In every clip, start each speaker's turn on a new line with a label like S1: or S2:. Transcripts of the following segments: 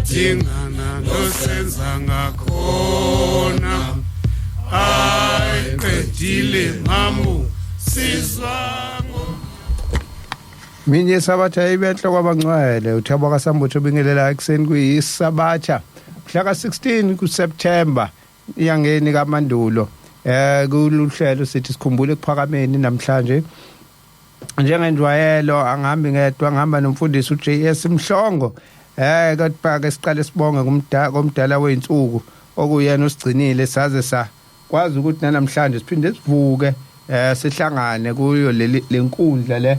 S1: dingana nosenza ngakhona ayiqedile mamu sizwango minye sabatha ibenhle kwabangcwele uThabo kaSambutho bingelela ekseni kuyisabatha mhla ka16 kuSeptember iyangeni kaMandulo kuluhlelo sithi sikhumbule kuphakameni namhlanje njengenjwayelo angihambi ngedwa ngihamba nomfundisi uJS Mhlongo kodwa ke siqale sibonge komdala weinsuku okuyena osigcinile saze sakwazi ukuthi namhlanje siphinde sivuke sihlangane kuyo lenkundla le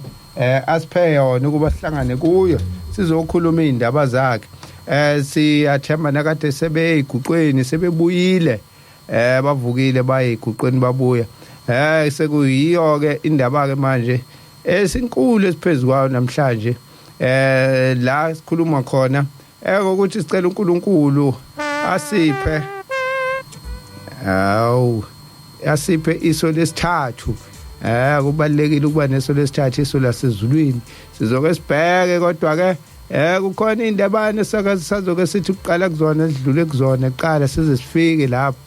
S1: asiphe yona ukuba sihlangane kuyo sizokhuluma indaba zakhe siyathemba nakade sebeyiguqweni sebebuyile bavukile bayiguqweni babuya sekuyiyo ke indaba ke manje esinkulu esiphezukwayo namhlanje la sikhuluma khona ukuthi sicela uNkulunkulu asiphe iso lesithathu kubalekile ukuba neso lesithathu iso lasezulwini sizoke sibheke kodwa ke kukhona indabane sazoke sithi uqala kuzona sidlule kuzona eqala size sifike lapho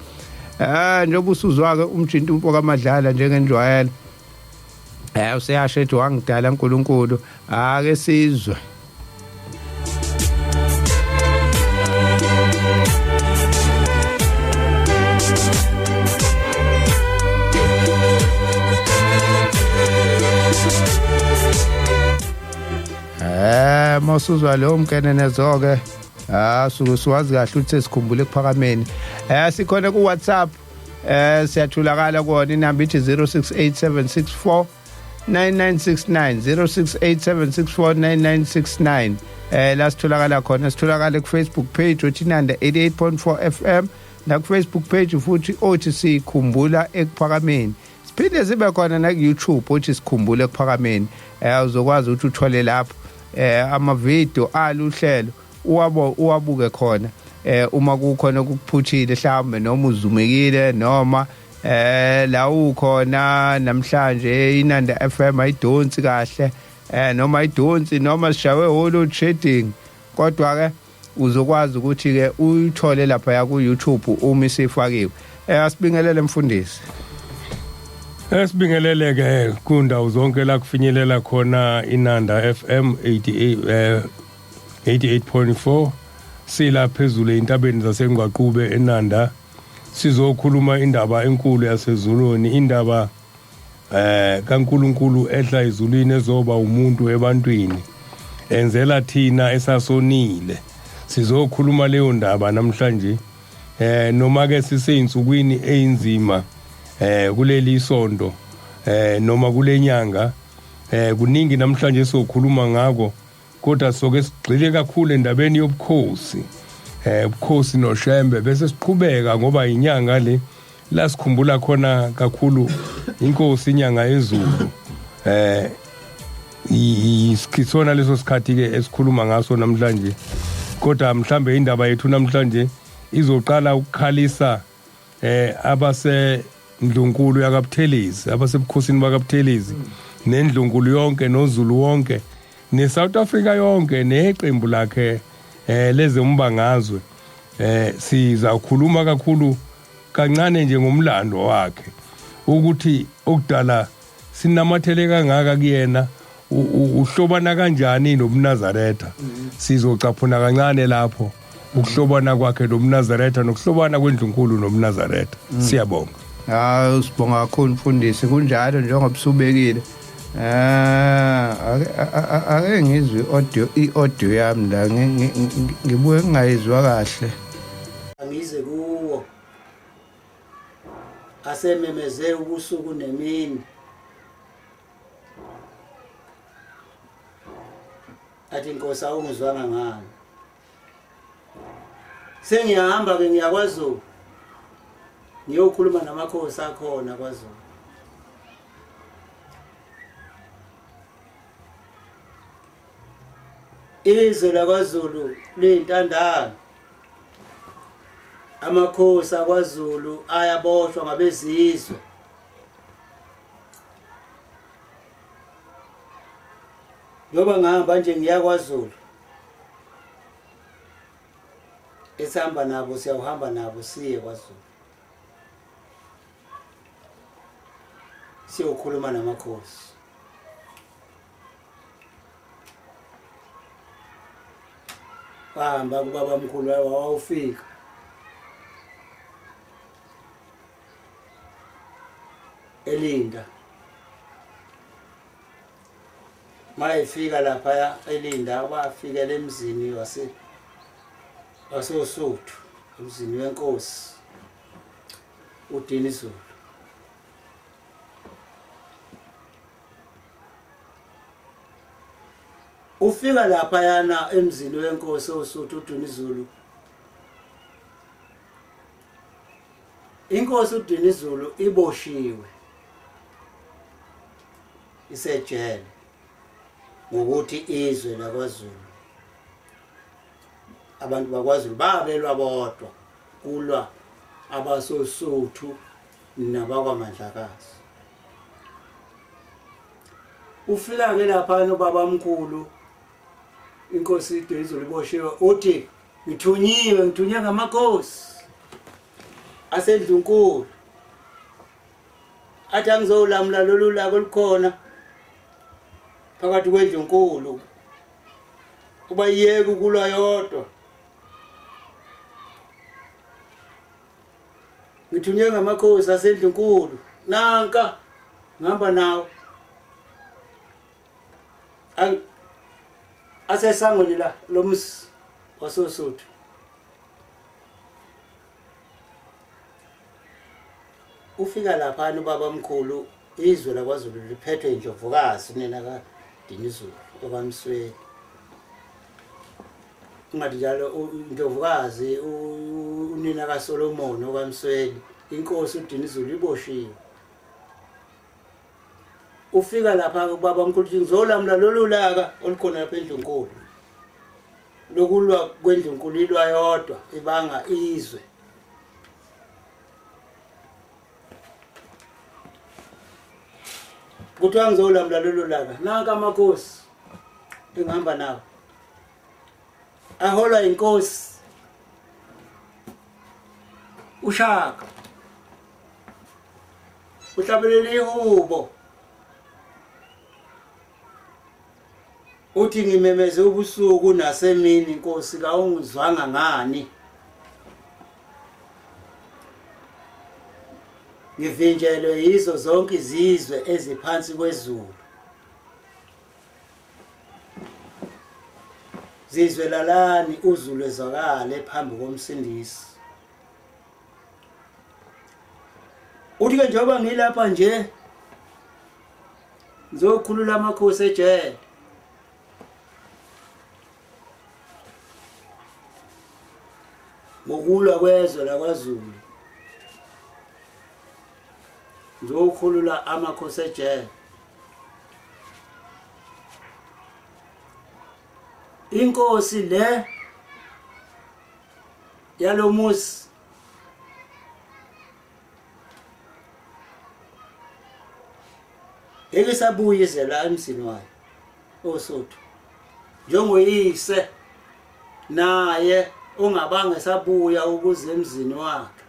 S1: njengoba usuzwa ke umjinto umpoka amadlala njengenjwayelo useyasho ethi wangidala uNkulunkulu ake sizwe mosuzwa lo mkenenezo ke suwazi kahle ukuthi sikhumbule kuphakameni sikhona ku WhatsApp siyatholakala kuona inamba ithi 068764 9969 0687649969 la sitholakala khona sitholakala ku Facebook page othi Nanda 88.4 FM na ku Facebook page futhi othi sikhumbula ekuphakameni siphinde sibe khona na ku YouTube othi sikhumbule ekuphakameni uzokwazi ukuthi uthole lapho ama video aluhlelo uwabuke khona uma kukhona ukuphuthile mhlawumbe noma uzumekile noma la ukhona namhlanje iNanda FM ayidonsi kahle noma ayidonsi noma sishawe load shedding kodwa ke uzokwazi ukuthi ke uyithole lapha ya ku YouTube uma isifakiwe asibingelele mfundisi
S2: Esibingelele ke kundawo zonke la kufinyelela khona iNanda FM 88.4 sila phezulu entabeni zasengwaqube eNanda sizokhuluma indaba enkulu yaseZulwini indaba kaNkulunkulu ehla ezulwini ezoba umuntu ebantwini enzela thina esasonile sizokhuluma leyo ndaba namhlanje noma ke siseyinsukwini einzima kuleli sonto noma kulenyanga kuningi namhlanje sokhuluma ngako kodwa soke sigxile kakhulu endabeni yobukhosi ubukhosi noshembe bese siqhubeka ngoba inyanga le la sikhumbula khona kakhulu inkosi inyanga ezulu isikitsona leso sikhathi ke esikhuluma ngaso namhlanje kodwa mhlambe indaba yethu namhlanje izoqala ukukhalisa abase Ndlunkulu yakabuthelezi abasebukhosini bakabuthelezi nendlunkulu yonke noZulu wonke neSouth Africa yonke neqembu lakhe lezombangazwe sizakhuluma kakhulu kancane nje ngomlando wakhe ukuthi okudala sinamathele kangaka kuyena uhlobana kanjani noMnazaretha sizocaphuna kancane lapho ukuhlobana kwakhe noMnazaretha nokuhlobana kwendlunkulu noMnazaretha siyabonga
S1: sibonga kakhulu mfundisi kunjalo njengoba subekile ake ngizwe i-audio yami la ngibuye ngingayizwa kahle
S3: angize kuwo asememeze ubusuku nemini athi Nkosi awungizwanga ngani sengiyahamba ke ngiyakwaZulu ngiyokhuluma namakhosi akhona kwaZulu izwe lakwaZulu lintandana amakhosi akwaZulu ayaboshwa ngabezizwe njoba ngihamba nje ngiyakwaZulu esihamba nabo siyawuhamba nabo siye kwaZulu siyokhuluma namakhosi bahamba kubaba mkhulu wawufika elinda mayefika lapha elinda wafikela emzini wasosuthu emzini wenkosi uDini Zulu ufika lapha yana emzini wenkosi osuthu uDini Zulu inkosi uDini Zulu iboshiwe isejele ngokuthi izwe lakwaZulu abantu bakwaZulu babelwa bodwa kulwa abasosuthu nabakwaMandlakazi ufika ke lapha nobaba mkhulu inkosi uDini Zulu iboshiwe uthi ngithunywe ngamakhosi aseNdlunkulu athi angizolamla lolu lako likhona phakathi kweNdlunkulu kuba yeke ukulwa yodwa ngithunywe ngamakhosi aseNdlunkulu nanka ngihamba nawo asesangweni la lomsi wasosuthu ufika lapha ubaba mkhulu izwe lakwaZulu liphethwe indlovukazi nina kaDini Zulu okamsweni ungathi njalo indlovukazi unina kaSolomon okamsweni inkosi uDini Zulu iboshiwe ufika lapha ubaba mkhulu ngizolamla lolu laka olukhona lapha eNdlunkulu lokulwa kweNdlunkulu ilwa yodwa ibanga izwe kuthiwa ngizolamla lolu laka nanka amakhosi engihamba nawo aholwa inkosi uShaka uhlabelele ihubo uthi ngimemeze ubusuku nasemini inkosi kawungizwanga ngani ngivinjelwe yizo zonke izizwe eziphansi kwezulu zizwe lalani uZulu ezwakale phambi komsindisi uthi ke njengoba ngilapha nje ngizokhulula amakhosi ejele ngokulwa kwezwe lakwaZulu ngizokhulula amakhosi ejele inkosi le yalomusi elisabuye izela emsini wayo osuthu njengoyise naye ongabanga esabuya ukuze emzini wakhe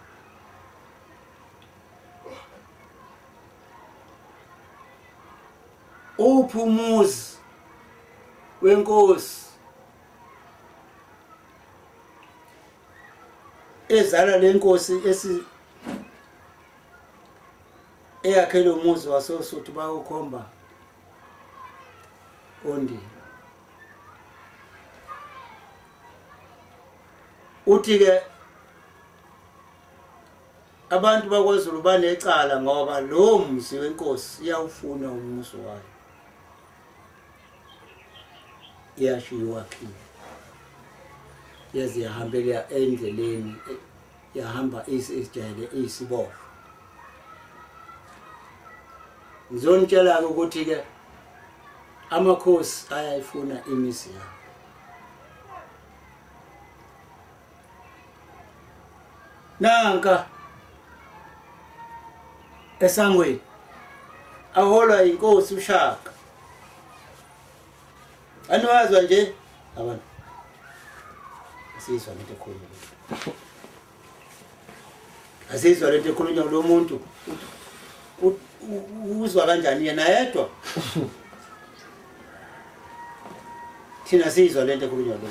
S3: uphumuzi wenkosi ezala lenkosi eyakhele umuzi wasosuthu bayokhomba Ondini uthi ke abantu bakwaZulu banecala ngoba lo mzi wenkosi iyawufuna umuzi wayo iyashiwa kimi yazi yahambela endleleni yahamba isijele isiboshwa ngizonitshela ukuthi ke amakhosi ayayifuna imizi yabo nanka esangweni aholwa inkosi uShaka anwazwa nje abantu Asizwa lento ekhulunywa. Asizwa lento ekhulunywa lo muntu. Uzwa kanjani yena yedwa? Thina sizwa lento ekhulunywa lo.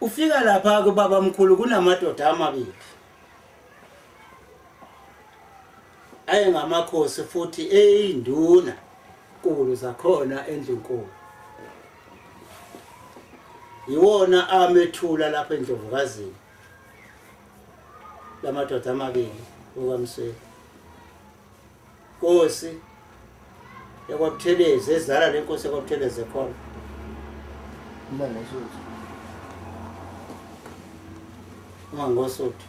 S3: Ufika lapha kubaba mkhulu kunamadoda amabili. Ayengamakhosi futhi eyinduna nkulu zakhona endlunkulu. Yiwona amethula lapha eNdlovukazini. Lamadoda amabili okaMsweli. Nkosi yakwaButhelezi ezala lenkosi yakwaButhelezi ekhona. uMangosuthu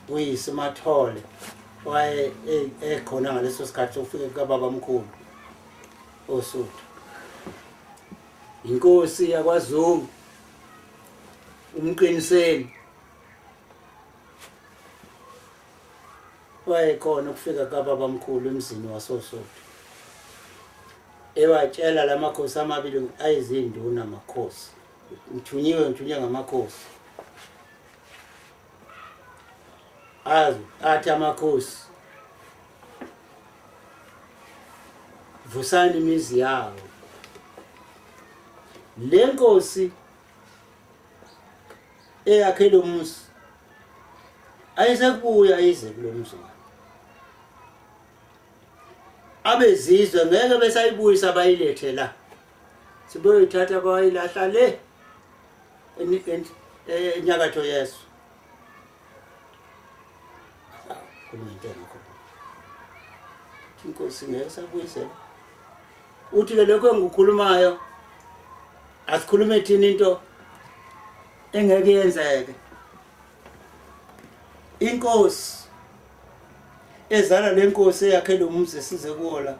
S3: uyisimathole waye ekhona ngaleso sikhathi ufike kababa mkhulu oSuthu. Inkosi yakwaZungu umqiniseni wayekhona ukufika kababa mkhulu emzini wasoSuthu. Ewatshela lamakhosi amabili ayizinduna amakhosi. Ngithunyiwe ngamakhosi. Athi amakhosi vusani imizi yawo. Le nkosi eyakhele umuzi ayisekubuya ize kulo muzi. Abezizwe ngeke besayibuyisa bayilethe la. Siboyithatha bayilahla le enyakatho yeso. Kumente ngakho. Inkosi ngeke sabuyise. Uthi ke lokho engikhulumayo asikhulume thini into engeke yenzeke. Inkosi ezala lenkosi eyakhele umuzi size kuwola.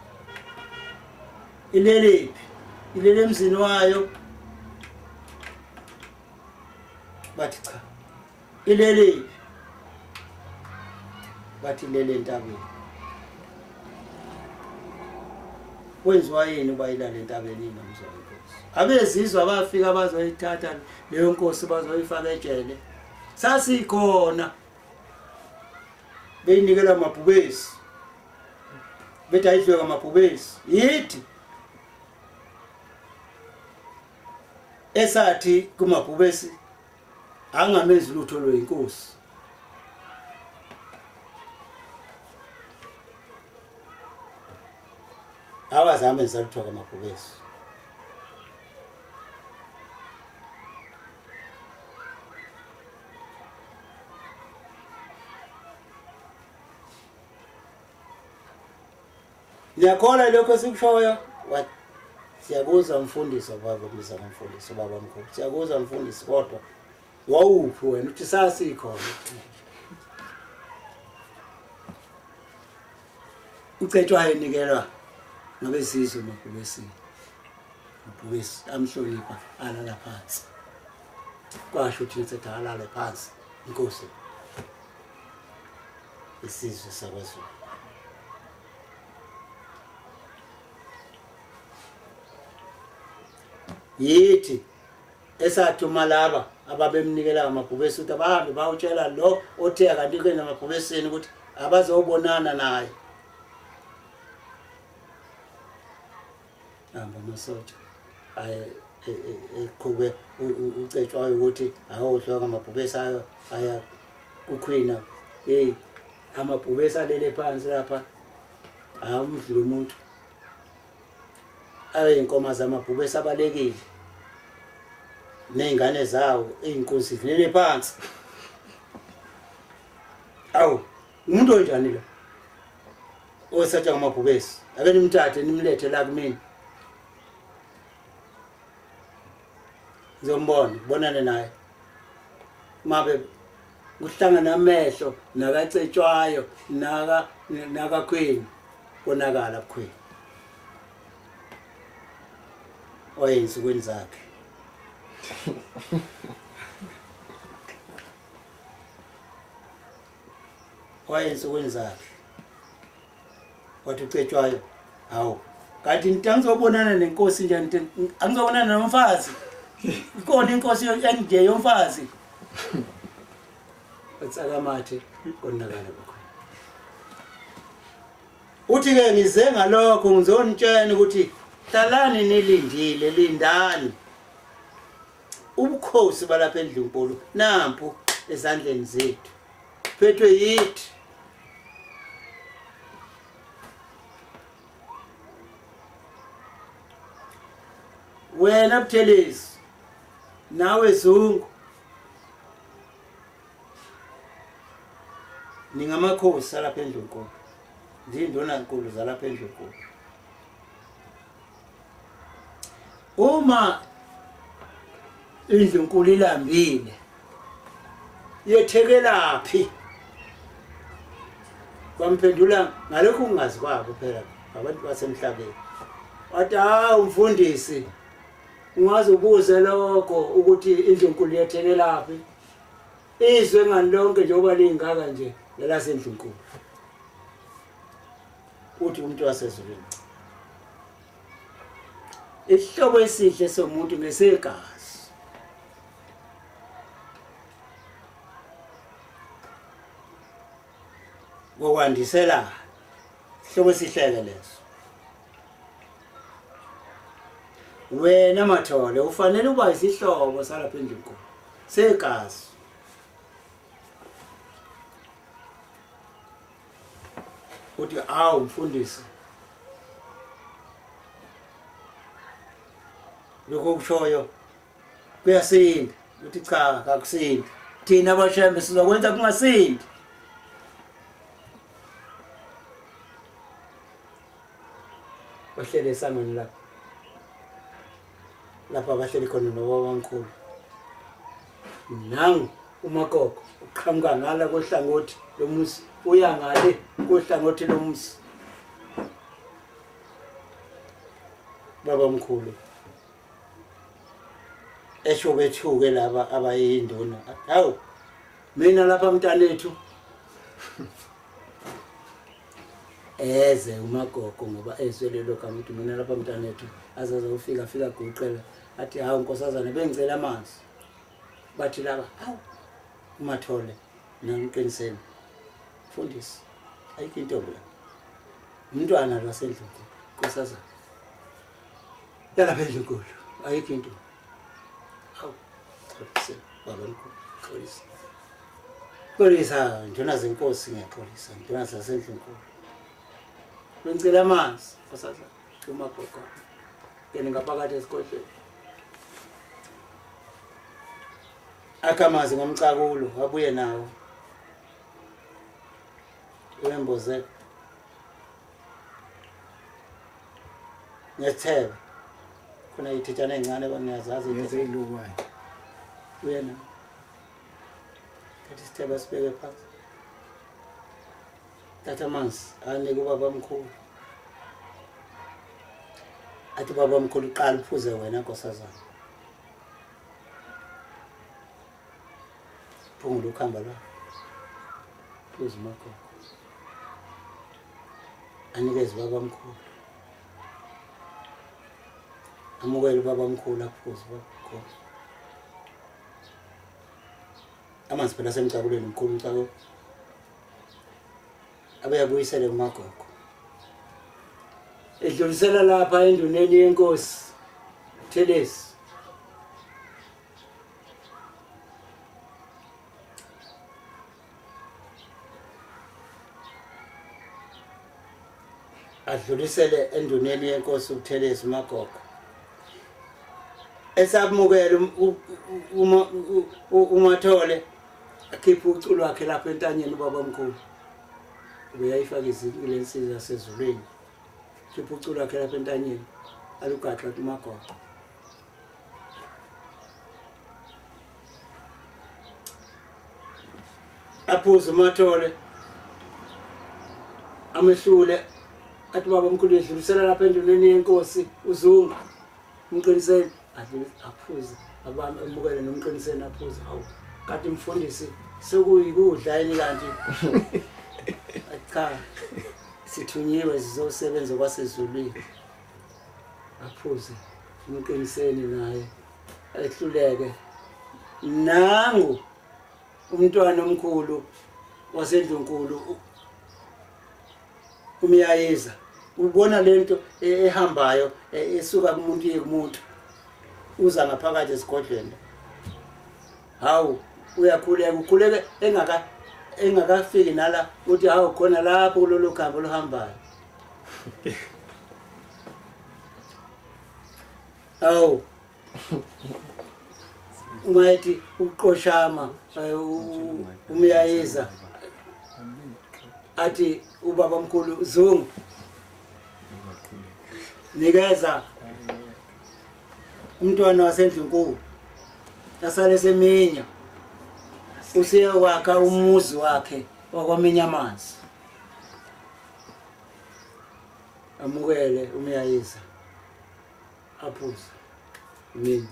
S3: Ilelephi? Ilele emzini wayo. Bathi cha. Ilelephi? Bathi lele entabeni. Wenziwa yini bayilale entabeni nomzwa wenkosi? Abezizwe abafika bazoyithatha leyo nkosi bazoyifaka ejele. Sasikhona beyinikela amabhubesi. Bethi ayidliwe amabhubesi. Yithi esathi kumabhubesi angamenzi lutho lweyinkosi. Awazame nzalutho kamabhubesi. Ngiyakholwa lokho sikushoyo wathi siyakuza mfundisi baba biza mfundisi baba mkhulu. Siyakuza mfundisi kodwa wawuphi wena uthi sasikhona. Ucetshwa inikelwa ngabezizwe mabhubesi. Mabhubesi amhlonipha alala phansi. Kwasho ukuthi nsetha alala phansi inkosi. Isizwe sakwaZulu. Yithi esathuma laba ababemnikela amabhubesi ukuthi abahambe bawutshela lo othe kanti ke namabhubesini ukuthi abazobonana naye. Hamba masotsha eqhube ucetshwayo ukuthi awodlwa ngamabhubesi ayo aya kuQueen. Amabhubesi alele phansi lapha awumdlula umuntu. Inkomo zamabhubesi abalekile nezingane zawo inkosi zilele phansi. Awu umuntu onjani lo osatsha ngamabhubesi? Ake nimthathe nimlethe la kumina ngizombona bonane naye. Mabe kuhlangana amehlo nakacetshwayo nakaQueen konakala kuQueen oyensukwini zakhe. wayensukwini zakhe wathi ucetshwayo hawu kanti ngizobonana nenkosi nje angizobonana nomfazi ikhona inkosi enje yomfazi utsakamate konakala bakho uthi ke ngize ngalokho ngizonitshela ukuthi hlalani nilindile lindani ubukhosi balapha eNdlunkulu nampu ezandleni zethu phethwe yithi wena Buthelezi nawe Zungu ningamakhosi alapha eNdlunkulu ndindona nkulu zalapha eNdlunkulu uma iNdlunkulu ilambile yethekelaphi bamphendula ngalokho ungazi kwabo phela abantu basemhlabeni wathi umfundisi ungaze ubuze lokho ukuthi iNdlunkulu yethekelaphi izwe ngani lonke njengoba lingaka nje lelaseNdlunkulu uthi umuntu wasezulwini ihlobo esihle somuntu ngesegazi ngokwandisela ihlobo esihleke leso wena Mathole ufanele uba isihlobo salapha eNdlunkulu segazi uthi mfundisi lokho kushoyo kuyasinda uthi cha akakusindi thina abashembe sizokwenza kungasindi bahlele esangweni lapha bahleli khona nobaba omkhulu nangu umakoko uqhamuka ngala kohlangothi lomusi uya ngale kohlangothi lomusi baba omkhulu esho bethuke laba abayinduna hawu mina lapha mntanethu eze umagogo ngoba ezwelelo kamuntu mina lapha mntanethu azaza ufika guqela athi hawu nkosazana bengicela amanzi bathi laba hawu uMathole namqiniseni mfundisi ayikho intombi la umntwana laseNdlunkulu nkosazana yalapha eNdlunkulu ayikho intombi hawu baba mkhulu xolisa ndona zenkosi ngiyaxolisa ndona zaseNdlunkulu bengicela amanzi nkosazana umagogo kene ngaphakathi esikodlweni akamazi ngomcakulo wabuye nawo wemboze ngethebe khona ithithana encane bangiyazazi
S1: yeziluwayo
S3: uyena kathi sithebe sibeke phansi thatha amanzi anike ubaba omkhulu athi baba omkhulu qala uphuze wena nkosazana phungula ukhamba la phuze umagogo anikeze baba omkhulu amukele baba omkhulu aphuze baba amanzi phela semcakulweni omkhulu umcakulo abeyabuyisele umagogo edlulisela lapha enduneni yenkosi Buthelezi adlulisele enduneni yenkosi uButhelezi umagogo esabumukela uMathole akhipha uculo wakhe lapha entanyeni ubaba omkhulu ubeyayifaka izinto lensiza yasezulwini khipha uculo wakhe lapha entanyeni alugaxa umagogo aphuze uMathole amehlule athi baba omkhulu edlulisela lapha enduneni yenkosi uZungu umqiniseni aphuze abantu emukele nomqiniseni aphuze hawu kanti mfundisi sekuyikudla yini kanti ekhaya sithunyiwe sizosebenza kwaseZulwini aphuze umqiniseni naye ehluleke nangu umntwana omkhulu waseNdlunkulu umyayeza ubona lento ehambayo esuka kumuntu yekumuntu uza ngaphakathi esigodlweni hawu uyakhuleka engakafiki nala uthi hawu khona lapho kulolu khambo luhambayo hawu ungayithi uqoshama umyayeza athi ubaba mkhulu Zungu nikeza umntwana waseNdlunkulu asale seminya usiye wakha umuzi wakhe wakwaminya amanzi amukele umyayeza aphuza mina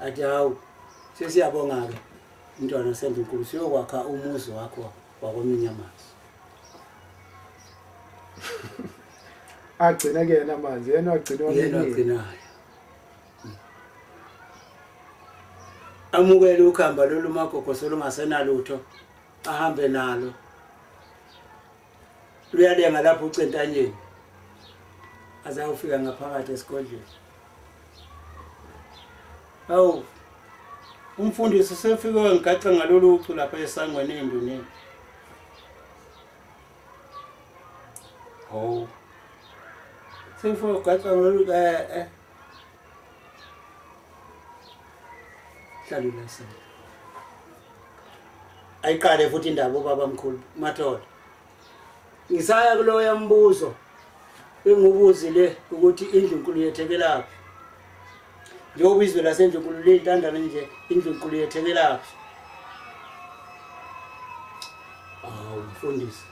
S3: athi hawu sesiyabonga-ke umntwana waseNdlunkulu siyokwakha umuzi wakho wakwaminya amanzi
S1: agcina ke yena amanzi yena
S3: agcinayo amukele ukhamba lolu magogo solungasenalutho ahambe nalo luyalenga lapho ucentanyeni azawufika ngaphakathi esigodlweni awu umfundisi sefike ngigaxa ngalolu ucu lapha esangweni enduneni oh sefike ugaxa ngalolu hlalula sana ayiqale futhi indaba ubaba mkhulu Mathola ngisaya kuloya mbuzo engubuzile ukuthi iNdlunkulu yethekelaphi njengoba izwe laseNdlunkulu lentandana nje iNdlunkulu yethekelaphi mfundisi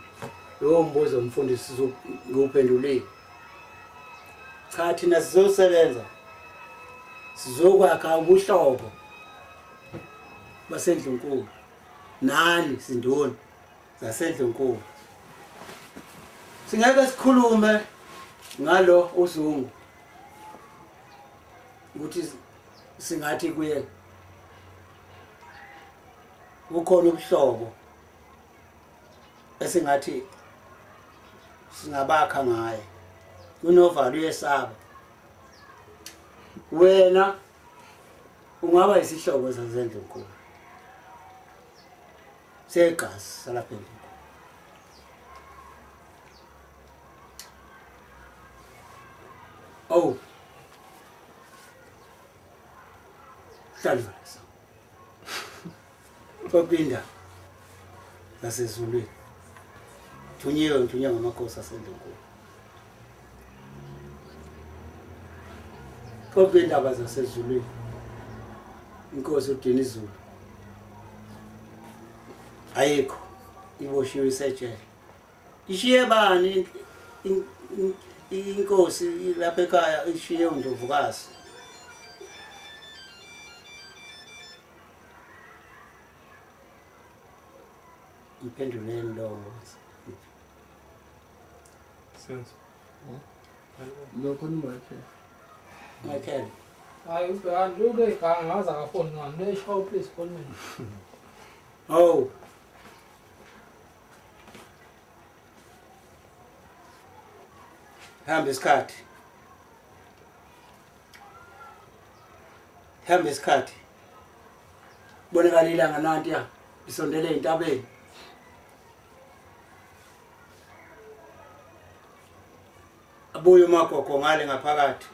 S3: lo mbuzo mfundisi nguphendulile cha thina sizosebenza sizokwakha ubuhlobo baseNdlunkulu nani sindoni zaseNdlunkulu singeke sikhulume ngalo uZungu ukuthi singathi kuye ukhona ubuhlobo esingathi singabakha ngaye kunovalo uyesaba wena ungaba isihlobo saseNdlunkulu segazi salapha endlini oh hlalwa so kopinda laseZulwini thunywa ngamakhosi aseNdlunkulu kopinda bazaseZulwini inkosi uDinizulu ayikho iboshiwe isejele ishiye bani inkosi lapha ekhaya ishiye uNdlovukazi iphenduleni lo
S4: sense
S1: lokho nimakhe
S3: Michael
S4: hayi ubheka luke kangaza kafoni ngani lesho please call me
S3: oh hamba isikhathi bonakala ilanga nanti ya isondele entabeni abuye umagogo ngale ngaphakathi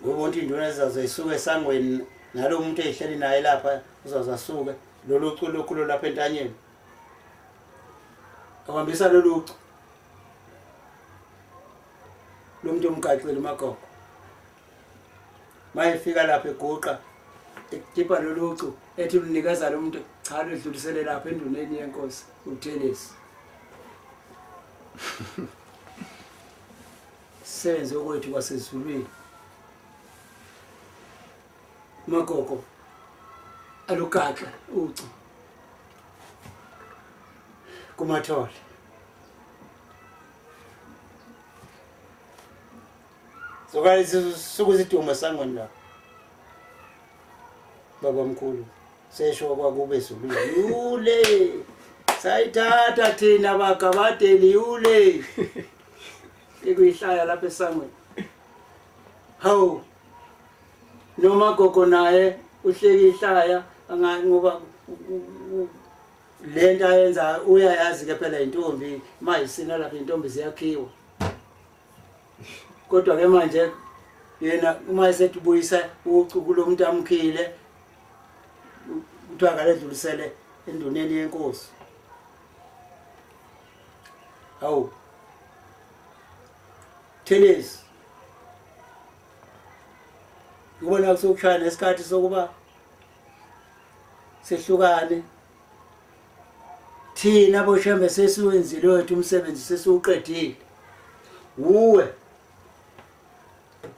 S3: ngoba uthi induna ezazayisuka esangweni nalo muntu ehleli naye lapha uzazasuka lolu culo lokhulo lapha entanyeni ahambisa lolu culo lo muntu umgaqile umagogo mayefika lapha eguqa ekhipha lolu culo ethi unikeza lo muntu cha ludlulisele lapha enduneni yenkosi uThelesi senze ukuthi kwaseZulwini magogo alugaxa ucu kumathole sokayithi sokusiduma sangweni la baba mkhulu sesho kwakube Zulwini yule sayithatha thina bakabadeli yule ekuyihlaya lapha esangweni hawu noma gogo naye uhleki ihlaya ngoba lento ayenza uyayazi ke phela intombi mayisina lapha intombi ziyakhiwa kodwa ke manje yena uma esetubuyisa ucukulo umuntu amkhile kuthiwa akaledlulisele enduneni yenkosi hawu Thelezi ubona kusokushaya nesikhathi sokuba sehlukane thina boshembe sesiwenzile wethu umsebenzi sesiuqedile uwe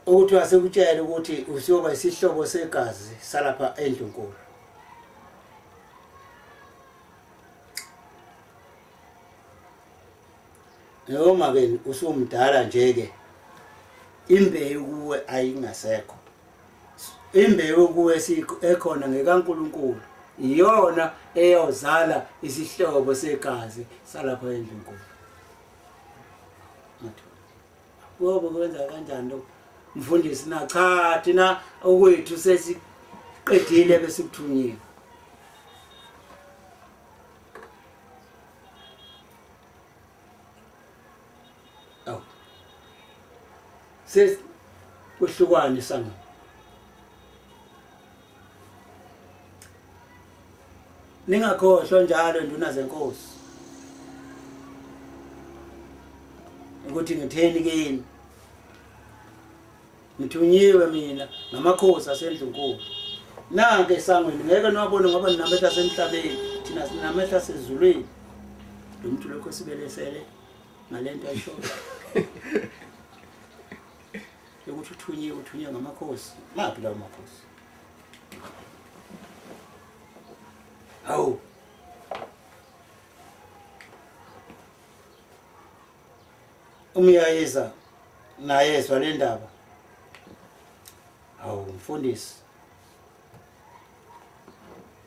S3: ukuthi wasekutshela ukuthi usiyoba isihlobo segazi salapha endlunkulu noma ke usumdala nje ke imbewu kuwe ayingasekho imbewu kuwe ekhona ngekaNkulunkulu iyona eyozala isihlobo segazi salapha endlunkulu ngoba kwenza kanjani lokho mfundisi na cha thina okwethu sesiqedile bese kuthunyiwe aw ses kuhlukwane sanga ningakhohlwa njalo nduna zenkosi ukuthi ngitheni kini ngithunyiwe mina ngamakhosi asendlunkulu nanke esangweni ngeke niwabone ngoba ninamehla semhlabeni thina sinamehla sezulwini lo muntu lokho sibelesele ngalento ayishoyo ukuthi uthunyiwe ngamakhosi maphi lawo makhosi hawu umyayeza nayezwa le ndaba hawu mfundisi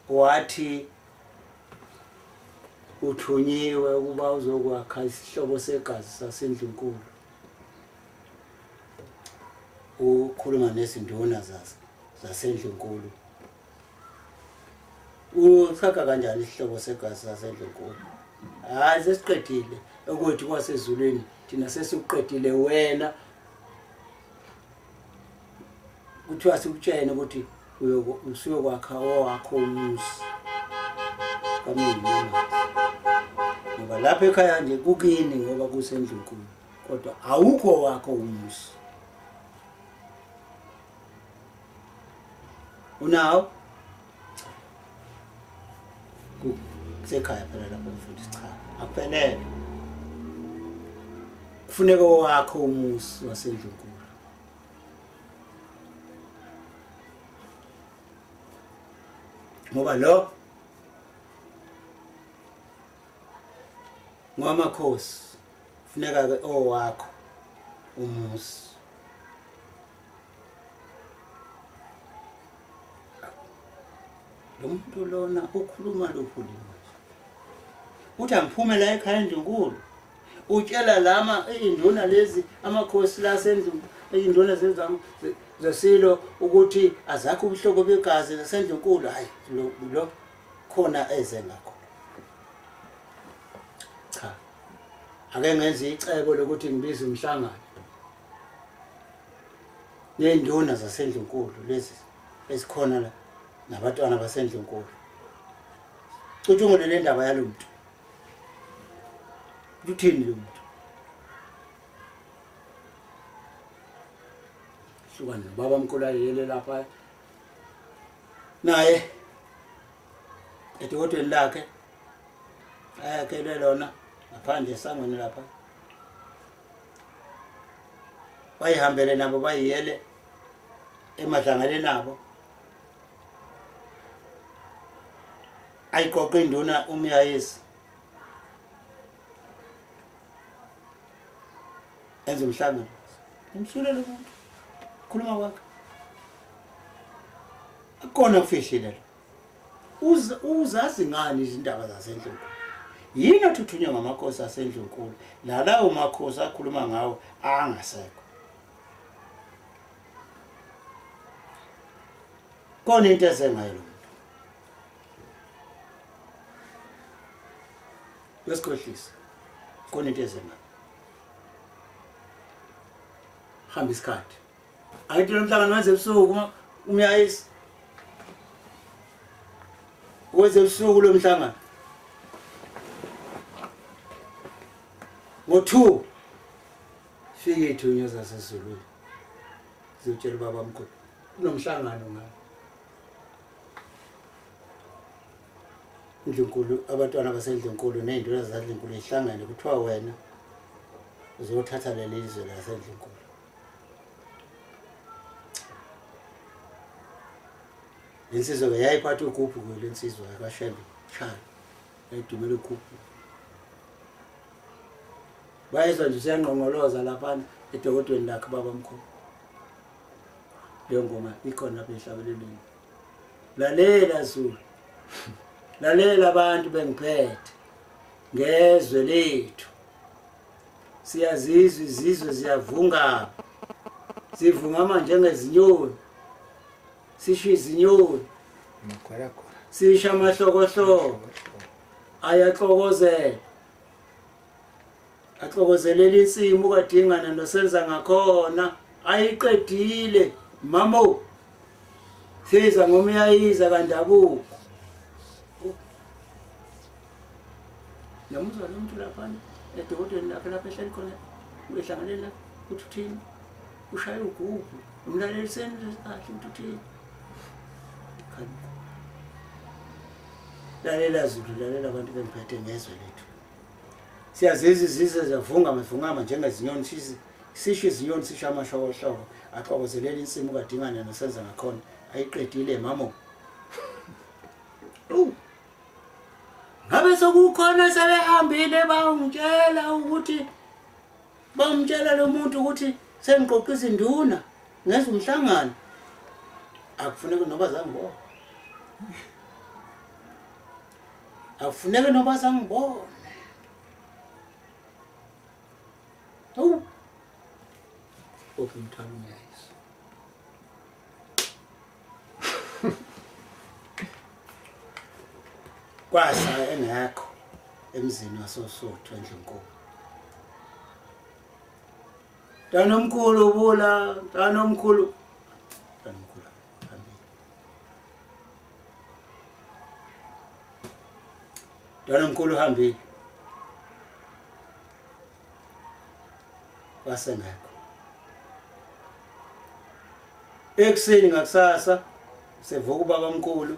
S3: wathi uthunyiwe ukuba uzokwakha isihlobo segazi sasendlunkulu ukhuluma nezinduna zasendlunkulu uchaga kanjani isihlobo segazi sasendlunkulu hayi sesiqedile ukuthi kwaseZulwini thina sesiqedile wena kuthiwa sikutshene ukuthi usiyokwakha owakho umuzi kamina ngoba lapha ekhaya nje kukini ngoba kusendlunkulu kodwa awukho wakho umuzi unawo kusekhaya phela lapho mfundisi cha akuphelele kufuneka owakho umuzi wasendlunkulu ngoba lo ngamakhosi kufuneka ke owakho umuzi lo muntu lona ukhuluma lokhuluma uthi angiphume la ekhaya endlunkulu utshela lama induna lezi amakhosi la sendlunkulu induna zesilo ukuthi azakho ubuhlobo begazi lasendlunkulu hayi lo khona eze ngakho cha ake ngenze icebo lokuthi ngibize umhlangano nenduna zasendlunkulu lezi esikhona la nabatwana basendlunkulu ucutshungule le ndaba yalomuntu uthini lo muntu hlukana baba mkhulu ayele lapha naye edokotela lakhe ayakhele lona ngaphandle esangweni lapha bayihambele nabo bayiyele emadlangaleni nabo ayiqoqe induna umyayisi enze umhlangano umsulele umuntu khuluma kwakhe akona kufihlile uzazi ngani izindaba zasendlini yini athuthunywa ngamakhosi asendlunkulu lawo makhosi akhuluma ngawo angasekho kona into esengayo lo muntu wesikhohlisa kona into esengayo hamba isikhathi ayithi lo mhlangano wenze ebusuku umyayisi wenze ebusuku lo mhlangano ngo-2 fike ithunywa zasezulwini ziyotshela ubaba mkhulu kunomhlangano ngalo indlunkulu abantwana basendlunkulu ney'nduna zandlunkulu ihlangane kuthiwa wena uzothatha leli lizwe lasendlunkulu le nsizwa-ke yayiphatha ugubhu kuyo le nsizwa yakashembe shaya yayidumela ugubhu bayezwa nje siyanqongoloza laphana edokodweni lakhe baba mkhulu leyo ngoma ikhona lapha emhlabelelweni lalela Zulu lalela abantu bengiphethe ngezwe lethu siyazizwa izizwe ziyavunga zivungama njengezinyoni sisho izinyoni sisho amahlokohloko ayaxokozela axokozelela insimo ukadingana nosenza ngakhona ayiqedile mamo siza ngomyayiza kandabuko yamuzwa lo muntu laphana edokodweni lakhe lapha ehleli khona uyehlanganele la uthi uthini ushaya ugubhu umlaleliseni kahle uthi uthini lalela Zulu lalela abantu bemphethe ngezwe lethu siyazizwa izizwe ziyavungama njengezinyoni sisho izinyoni sisho amahlokohloko axokozelela insimo kadingana nosenza ngakhona ayiqedile mamo ngabe sokukhona sebehambile bamtshela lo muntu ukuthi sengiqoqa izinduna ngenza umhlangano akufuneka noba zangibona akufuneka noba zangibona umthwalo umyayisi kwasa engekho emzini wasosotho endlunkulu tanomkhulu ubula tanomkhulu tanomkhulu hambile wasengekho ekuseni ngakusasa sevuka ubaba mkhulu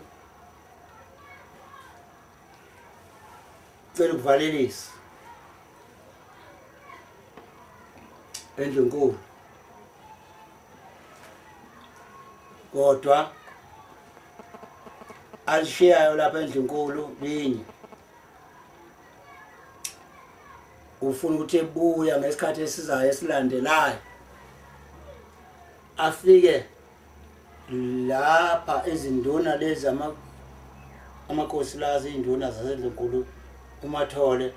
S3: cela ukuvalelisa endlunkulu kodwa alishiyayo lapha endlunkulu linye ufuna ukuthi ebuya ngesikhathi esizayo esilandelayo afike lapha ezinduna lezi amakhosi lazi induna zasendlunkulu umathole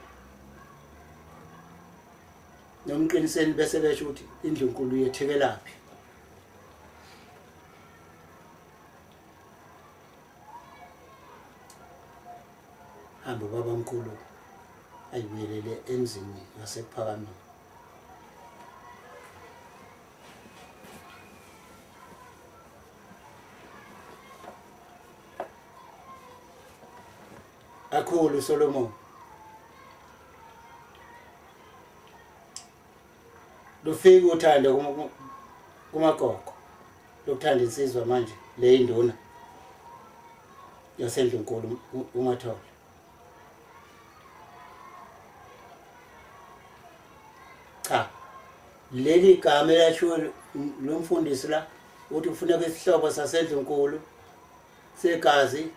S3: nomqiniseni bese besho ukuthi indlunkulu yethekelaphi hamba baba mkhulu ayibuyelele emzini ngasekuphakameni akhulu Solomon lufike uthande kumagogo lokuthanda insizwa manje le induna yasendlunkulu umathole cha leli gama lasho lo mfundisi la uthi ufuneka isihlobo sasendlunkulu segazi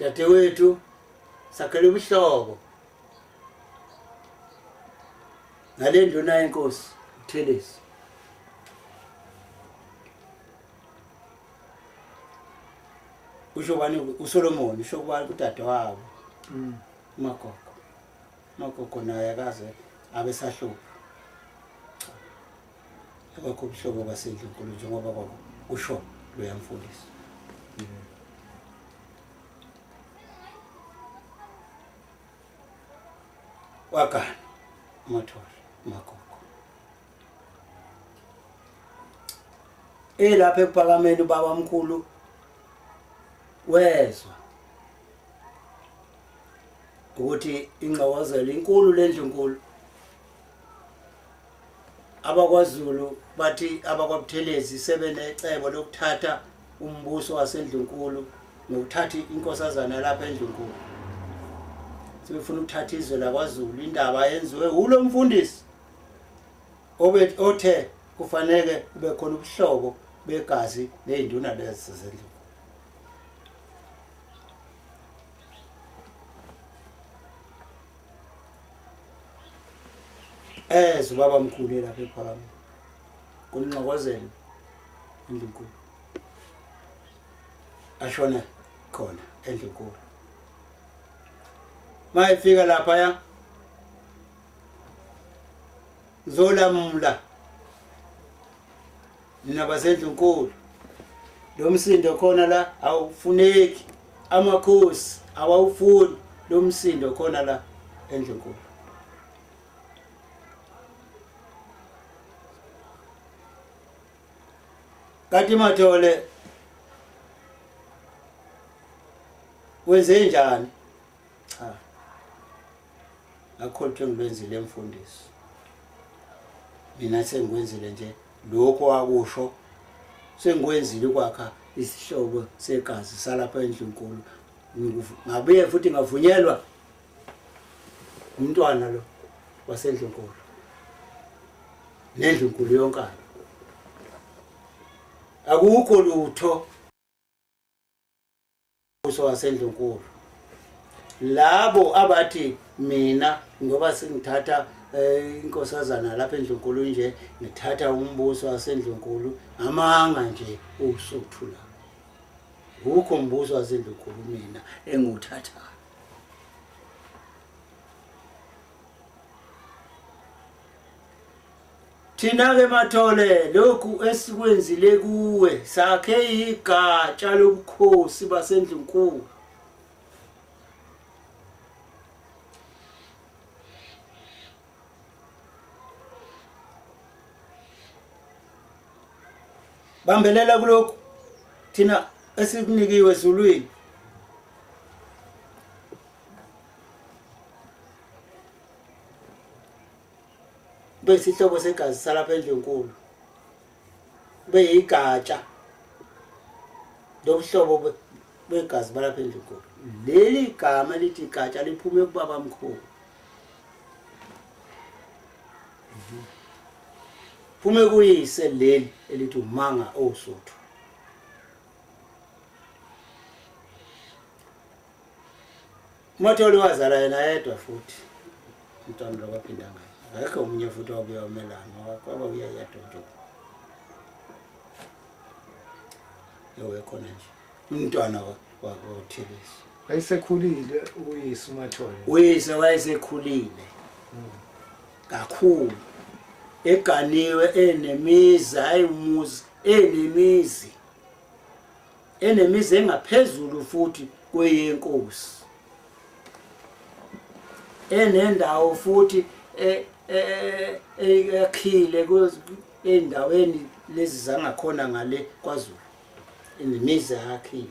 S3: dadewethu sakhele ubuhlobo ngale nduna yenkosi uThelesi. Usho bani uSolomon usho kubani kudade wabo uMagogo naye akaze abesahlupha abakho ubuhlobo baseNdlunkulu njengoba kusho lo yamfundisi. Wakana uMathole uMagogo lapha ePhakameni ubaba omkhulu wezwa ukuthi ingcawazelo inkulu leNdlunkulu abakwaZulu bathi abakwaButhelezi sebenecebo lokuthatha umbuso waseNdlunkulu nokuthatha inkosazana lapha eNdlunkulu. Sebefuna ukuthatha izwe lakwaZulu. Indaba yenziwe ulo mfundisi othe kufanele kube khona ubuhlobo begazi nezinduna lezi zendlu. Ubaba omkhulu lapha ePhakameni kunqokozelo eNdlunkulu ashona khona eNdlunkulu. Mayifika lapha ya zolamula nina baseNdlunkulu lo msindo khona la awufuneki, amakhosi awawufuni lo msindo khona la eNdlunkulu. Kanti Mathole wenze njani? Cha, akholwe ngibenzile emfundisi. Mina sengikwenzile nje lokho akusho, sengikwenzile ukwakha isihlobo segazi salapha eNdlunkulu. Ngabuye futhi ngavunyelwa umntwana lo waseNdlunkulu neNdlunkulu yonke. Akukho lutho uso waseNdlunkulu. Labo abathi mina ngoba sengithatha inkosazana lapha eNdlunkulu nje ngithatha umbuso waseNdlunkulu amanga nje usuthu la. Ukho umbuso waseNdlunkulu mina enguthatha. Thina ke Mathole lokhu esikwenzile kuwe sakhe igatsha lobukhosi baseNdlunkulu. Bambelela kulokhu thina esikunikiwe Zulwini. Besihlobo segazi salapha eNdlunkulu beyigatsha lobuhlobo begazi balapha eNdlunkulu. Leli gama lithi igatsha liphume kubaba omkhulu. Phume kuyise leli elithi umanga osuthu. Mathole wazala yena yedwa futhi umntwana lo waphinda ngaye. Akho umunye futhi wabuya umelana kwaba uyayadonto. Yowe khona nje umntwana wakuThelesi
S1: ayisekhulile uyise uMathole.
S3: Uyise wayesekhulile kakhulu, eganiwe enemizi ayimuzi enemizi engaphezulu futhi kweyenkosi, enendawo futhi eyakhile endaweni lezi zangakhona ngale kwaZulu, enemizi yakhile.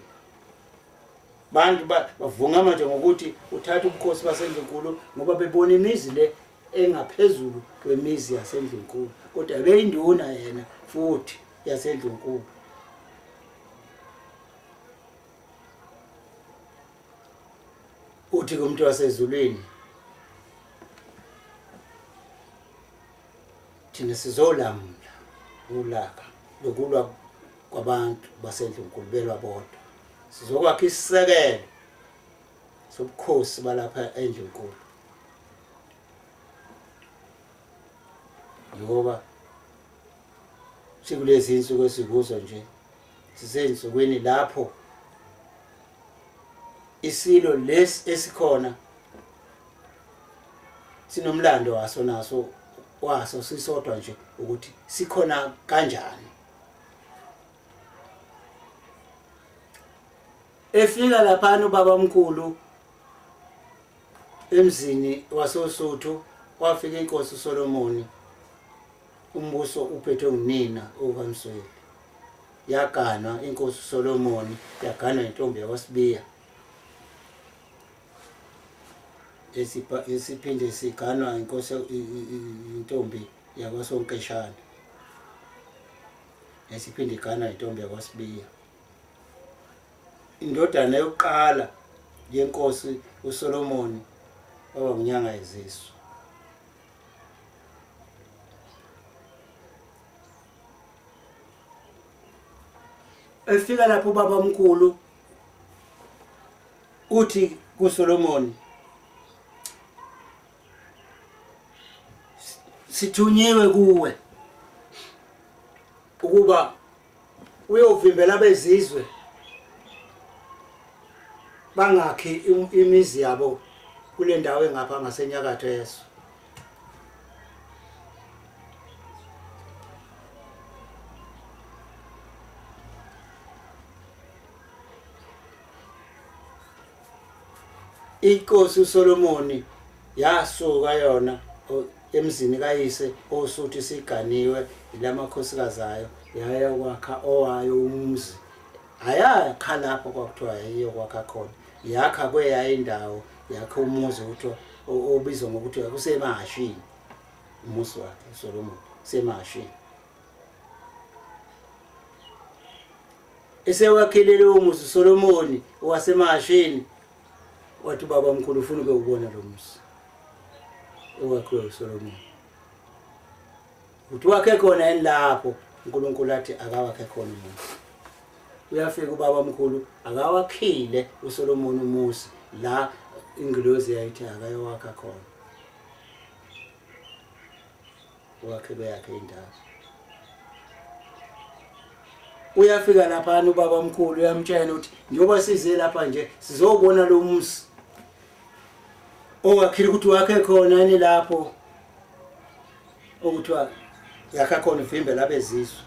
S3: Bantu bavunga manje ngokuthi uthatha ubukhosi baseNdlunkulu ngoba bebona imizi le engaphezulu kwemizi yaseNdlunkulu, kodwa beyinduna yena futhi yaseNdlunkulu. Uthi kumuntu wasezulwini thina sizolamula ulaka lokulwa kwabantu baseNdlunkulu belwa bodwa. Sizokwakha isisekelo sobukhosi balapha endlunkulu ngoba sikulezi insuku esikuzo nje sisensukwini lapho isilo lesi esikhona sinomlando waso sisodwa nje ukuthi sikhona kanjani. Efika lapha ubaba omkhulu emzini wasoSuthu wafika inkosi uSolomoni, umbuso uphethwe ngunina okaMsweli. Yaganwa inkosi uSolomoni, yaganwa intombi yakwaSibiya, esiphinde siganwa inkosi intombi yakwaSonkeshane, esiphinde iganwa intombi yakwaSibiya. Indodana yokuqala yenkosi uSolomoni waba ngunyanga yezisu. Efika lapho ubaba omkhulu uthi kuSolomoni, sithunyiwe kuwe ukuba uyovimbela abezizwe bangakhi imizi yabo kule ndawo engapha ngasenyakatho yeso. Inkosi uSolomoni yasuka yona emzini kayise oSuthu siganiwe ilamakhosikazi ayo, yaya kwakha owayo umuzi. Ayakha lapho kwakuthiwa yayiyokwakha khona, yakha kweyayo indawo, yakha umuzi kuthiwa obizwa ngokuthi kuseMahashini. Umuzi wakhe uSolomoni seMahashini. Esewakhile lo muzi uSolomoni waseMahashini, wathi baba omkhulu ufuna ukubona lo muzi owakhiwe uSolomoni. Uthi wakhe khona lapho uNkulunkulu athi akawakhe khona umuzi. Uyafika ubaba omkhulu akawakhile uSolomoni umuzi la ingilozi yayithi akayowakha khona. Wakhe beyakhe indawo. Uyafika lapha ubaba omkhulu uyamtshela ukuthi njoba size lapha nje sizobona lo muzi owakhile ukuthi wakhe khona ni lapho okuthiwa yakha khona ivimbela abezizwe.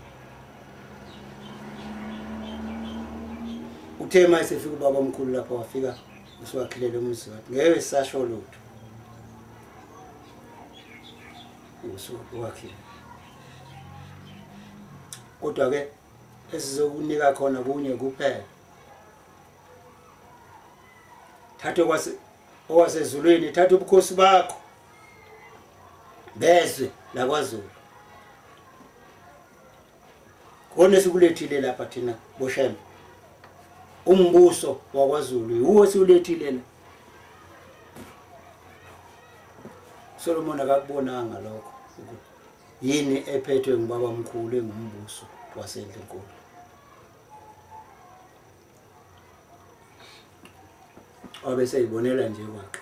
S3: Uthe mase efika ubaba omkhulu lapha wafika usiwakhile lo muzi wathi ngeke sisasho lutho. Usuwakhile. Kodwa ke esizokunika khona kunye kuphela. Thatha owaseZulwini, thatha ubukhosi bakho bezwe la kwaZulu. Kone sikulethile lapha thina boshembe. Umbuso wakwaZulu uwo siulethile la. Solomoni akakubonanga lokho ukuthi yini ephethwe ngubaba omkhulu engumbuso wasendlunkulu. Obese ibonela nje kwakhe.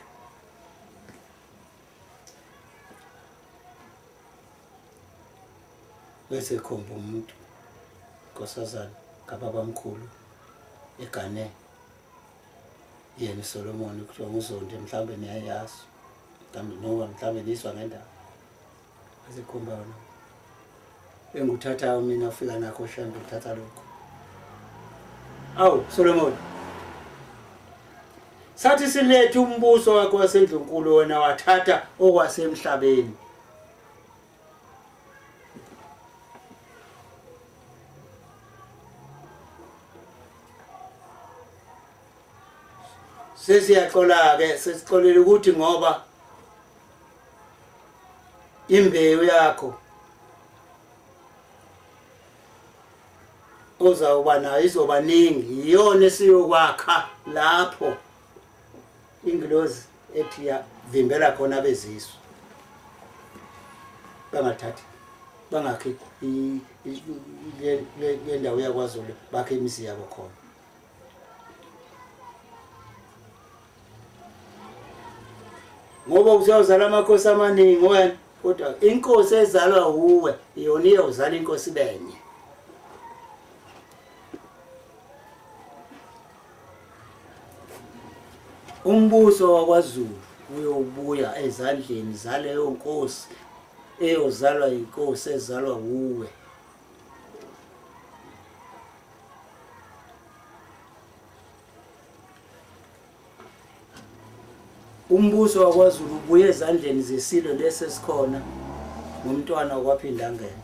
S3: Bese khomba umuntu nkosazana kababa omkhulu egane yena uSolomoni kuthiwa nguzonde mhlambe niyayazi mhlambe niswa ngendaba. Asikhomba yona enguthatha mina ufika nakho shambe uthatha lokho. Awu Solomoni, sathi silethe umbuso wakho wasendlunkulu wena wathatha okwasemhlabeni. Sesiyaxola ke sesixolela ukuthi ngoba imbewu yakho ozawuba nayo izoba ningi, iyona esiyokwakha lapho ingilozi ethi yavimbela khona abezizwe bangathathi bangakhi le ndawo yakwaZulu bakhe imizi yabo khona. ngoba usuyozala amakhosi amaningi wena kodwa inkosi ezalwa uwe iyona iyozala inkosi benye. Umbuso wakwaZulu uyobuya ezandleni zaleyo nkosi eyozalwa inkosi ezalwa uwe. Umbuso wakwaZulu ubuye ezandleni zesilo lesi sikhona nomntwana okwaphinda ngene.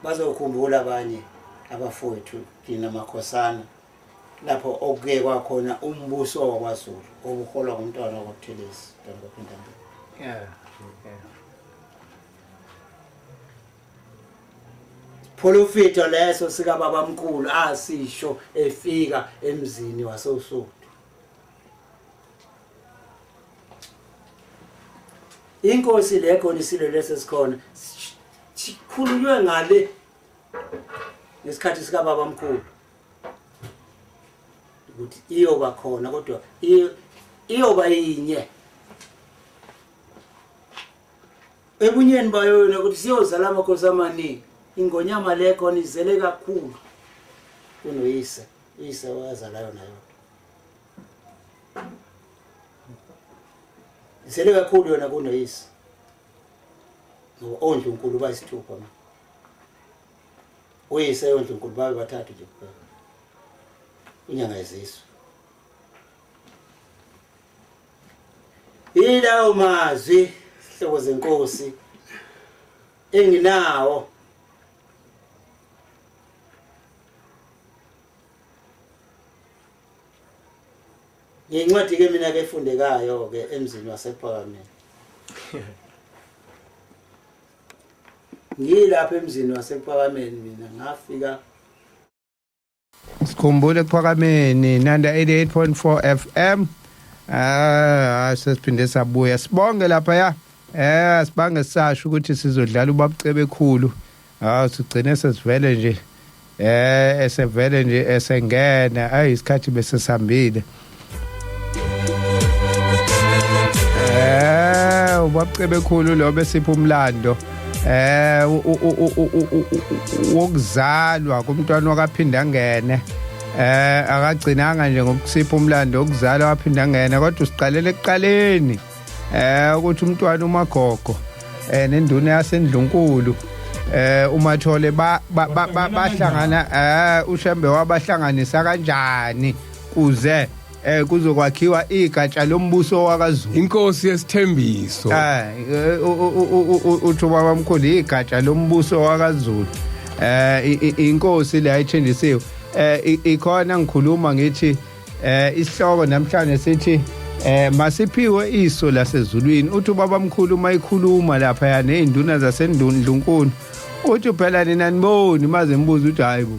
S3: Bazokhumbula abanye abafowethu kina makhosana lapho okuke kwakhona umbuso wakwaZulu obuholwa ngumntwana okwaphelezi kwaphinda ngene.
S1: Yeah.
S3: Pholofito leso sika babamkhulu asisho efika emzini wasoSuthu. Inkosi lekho nisilo lesi sikhona sikhulunywe ngale ngesikhathi sika babamkhulu ukuthi iyoba khona kodwa iyoba yinye. Ebunyeni bayo ukuthi siyozala amakhosi amaningi. Ingonyama lekho nizele kakhulu kunoyise wazala yona yodwa. Izele kakhulu yona kunoyise. Ngoba oNdlunkulu bayisithupha manje. Uyise oNdlunkulu babe bathathu nje kuphela. Inyanga yezizwe. Ilawo mazwi hlobo zenkosi enginawo ngincwadi ke mina ke efundekayo ke emzini wasePhakameni. Ngilapha emzini wasePhakameni mina ngafika
S1: Sikhumbule ePhakameni nanda 88.4 FM. Sesiphinde sabuya sibonge lapha ya. Sibange sasho ukuthi sizodlala ubabucebe ekhulu. Sigcine sesivele nje esevele nje esengena isikhathi bese sihambile. Ubabucebe ekhulu lo besipha umlando wokuzalwa kumntwana wakaphinda ngene. Akagcinanga nje ngokusipha umlando wokuzalwa waphinda ngene kodwa usiqalele ekuqaleni ukuthi umntwana uMagogo nenduna yaseNdlunkulu uMathole bahlangana uShembe wabahlanganisa kanjani kuze kuzokwakhiwa igatsha lombuso wakwaZulu.
S2: Inkosi yesithembiso.
S1: Uthi babamkhulu igatsha lombuso wakwaZulu. Inkosi le ayithenjisiwe. Ikhona ngikhuluma ngithi isihloko namhlanje sithi Masiphiwe iso laseZulwini. Uthi babamkhulu mayikhuluma lapha ya nezinduna zaseNdlunkulu. Uthi phela nina niboni maze mbuza uthi hayibo.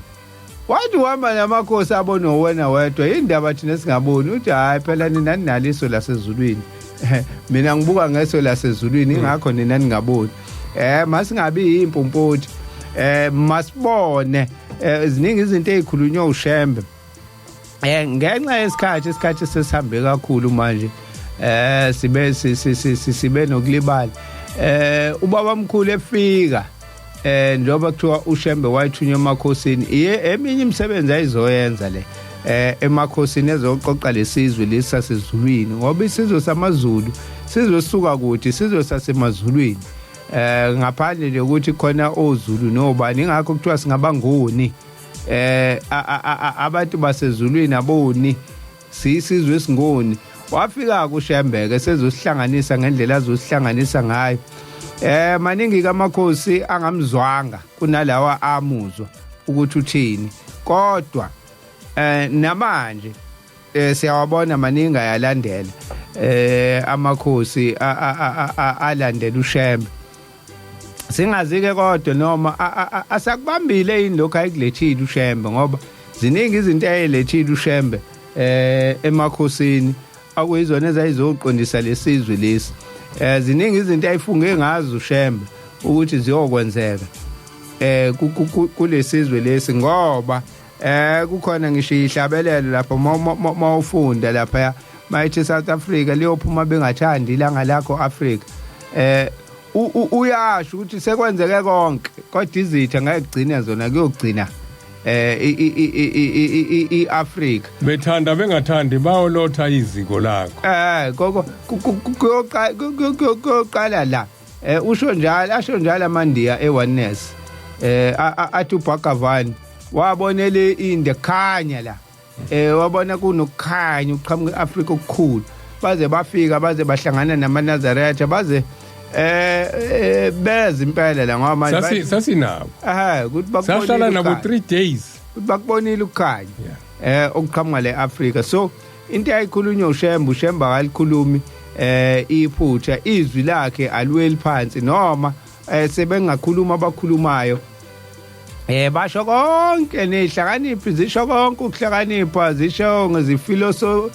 S1: Wathi uhamba namakhosi abona wena wedwa indaba thina singaboni. Uthi hayi phela nina ninaliso laseZulwini. Mina ngibuka ngeso laseZulwini ingakho nina ningaboni. Masingabi impumpoti. Masibone eziningi izinto ezikhulunywa uShembe. Ngenxa yesikhathi sesihambe kakhulu manje. Sibe nokulibala. Ubabamkhulu efika njengoba kuthiwa uShembe wayithunywa emakhosini eminye imisebenzi ayizoyenza le emakhosini ezoqoqa lesizwe lesaseZulwini ngoba isizwe samaZulu sizosuka kuthi sizwe sasemazulwini ngaphandle nje ukuthi khona oZulu nobani ingakho kuthiwa singabangoni abantu baseZulwini aboni sisizwe singoni. Wafika kuShembeke sezosihlanganisa ngendlela azosihlanganisa ngayo. Maningi kamakhosi angamzwanga kunalawa amuzwa ukuthi uthini kodwa namanje siyawabona maningi ayalandela amakhosi alandela uShembe. Singazike kodwa noma asakubambile yini lokho ayikulethile uShembe ngoba ziningi izinto ayelethile uShembe emakhosini akuyizona ezayizoqondisa lesizwe lesi. Ziningi izinto ayifunge ngazo uShembe ukuthi ziyokwenzeka kulesizwe lesi ngoba kukhona ngisho ihlabelelo lapho mawufunda lapha mayithi South Africa liyophuma bengathandi ilanga lakho Africa uyasho ukuthi sekwenzeke konke kodwa izitha ngayigcina zona kuyogcina iAfrica
S2: bethanda bengathandi bayolotha iziko lakho
S1: kuyoqala la asho njalo amandiya eoneness athi uBhagavani wabonele inde khanya la wabona kunokukhanya uqhamuka eAfrica okukhulu baze bafika baze bahlangana namaNazaretha baze beza impela la ngoba manje
S2: sasinabo
S1: ukuthi bakubonile
S2: sahlala nabo 3 days
S1: ukuthi bakubonile ukukhanya okuqhamuka leAfrica so into ayikhulunywa uShemba akalikhulumi iphutha izwi lakhe alweli phansi noma sebengakhuluma abakhulumayo basho konke nehlakaniphi zisho konke ukuhlakanipha zisho ngezifilosofi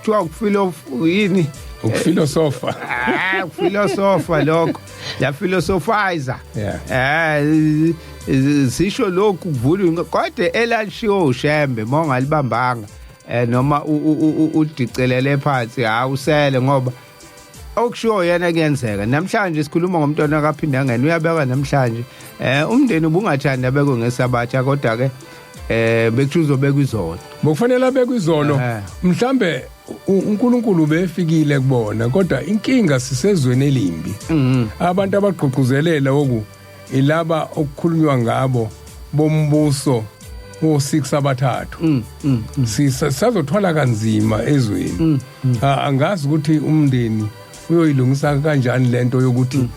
S1: kuthiwa yini
S2: ukufilosofa
S1: ukufilosofa lokho la philosophizer zisho lokhu kuvula kodwa elanshiwo uShembe mongalibambanga noma udicelele phansi usele ngoba okushiwo yena kuyenzeka namhlanje sikhuluma ngomntwana kaphinda ngene uyabeka namhlanje umndeni ubungathanda beko ngesabatha kodwa ke bekuthi bekuzona
S2: bokufanele bekwizolo mhlambe uNkulunkulu befikile kubona kodwa inkinga sisezweni elimbi abantu abagqugquzelela oku ilaba okukhulunywa ngabo bombuso o6 abathathu sisazothwala kanzima ezweni angazi ukuthi umndeni uyoyilungisa kanjani lento yokuthi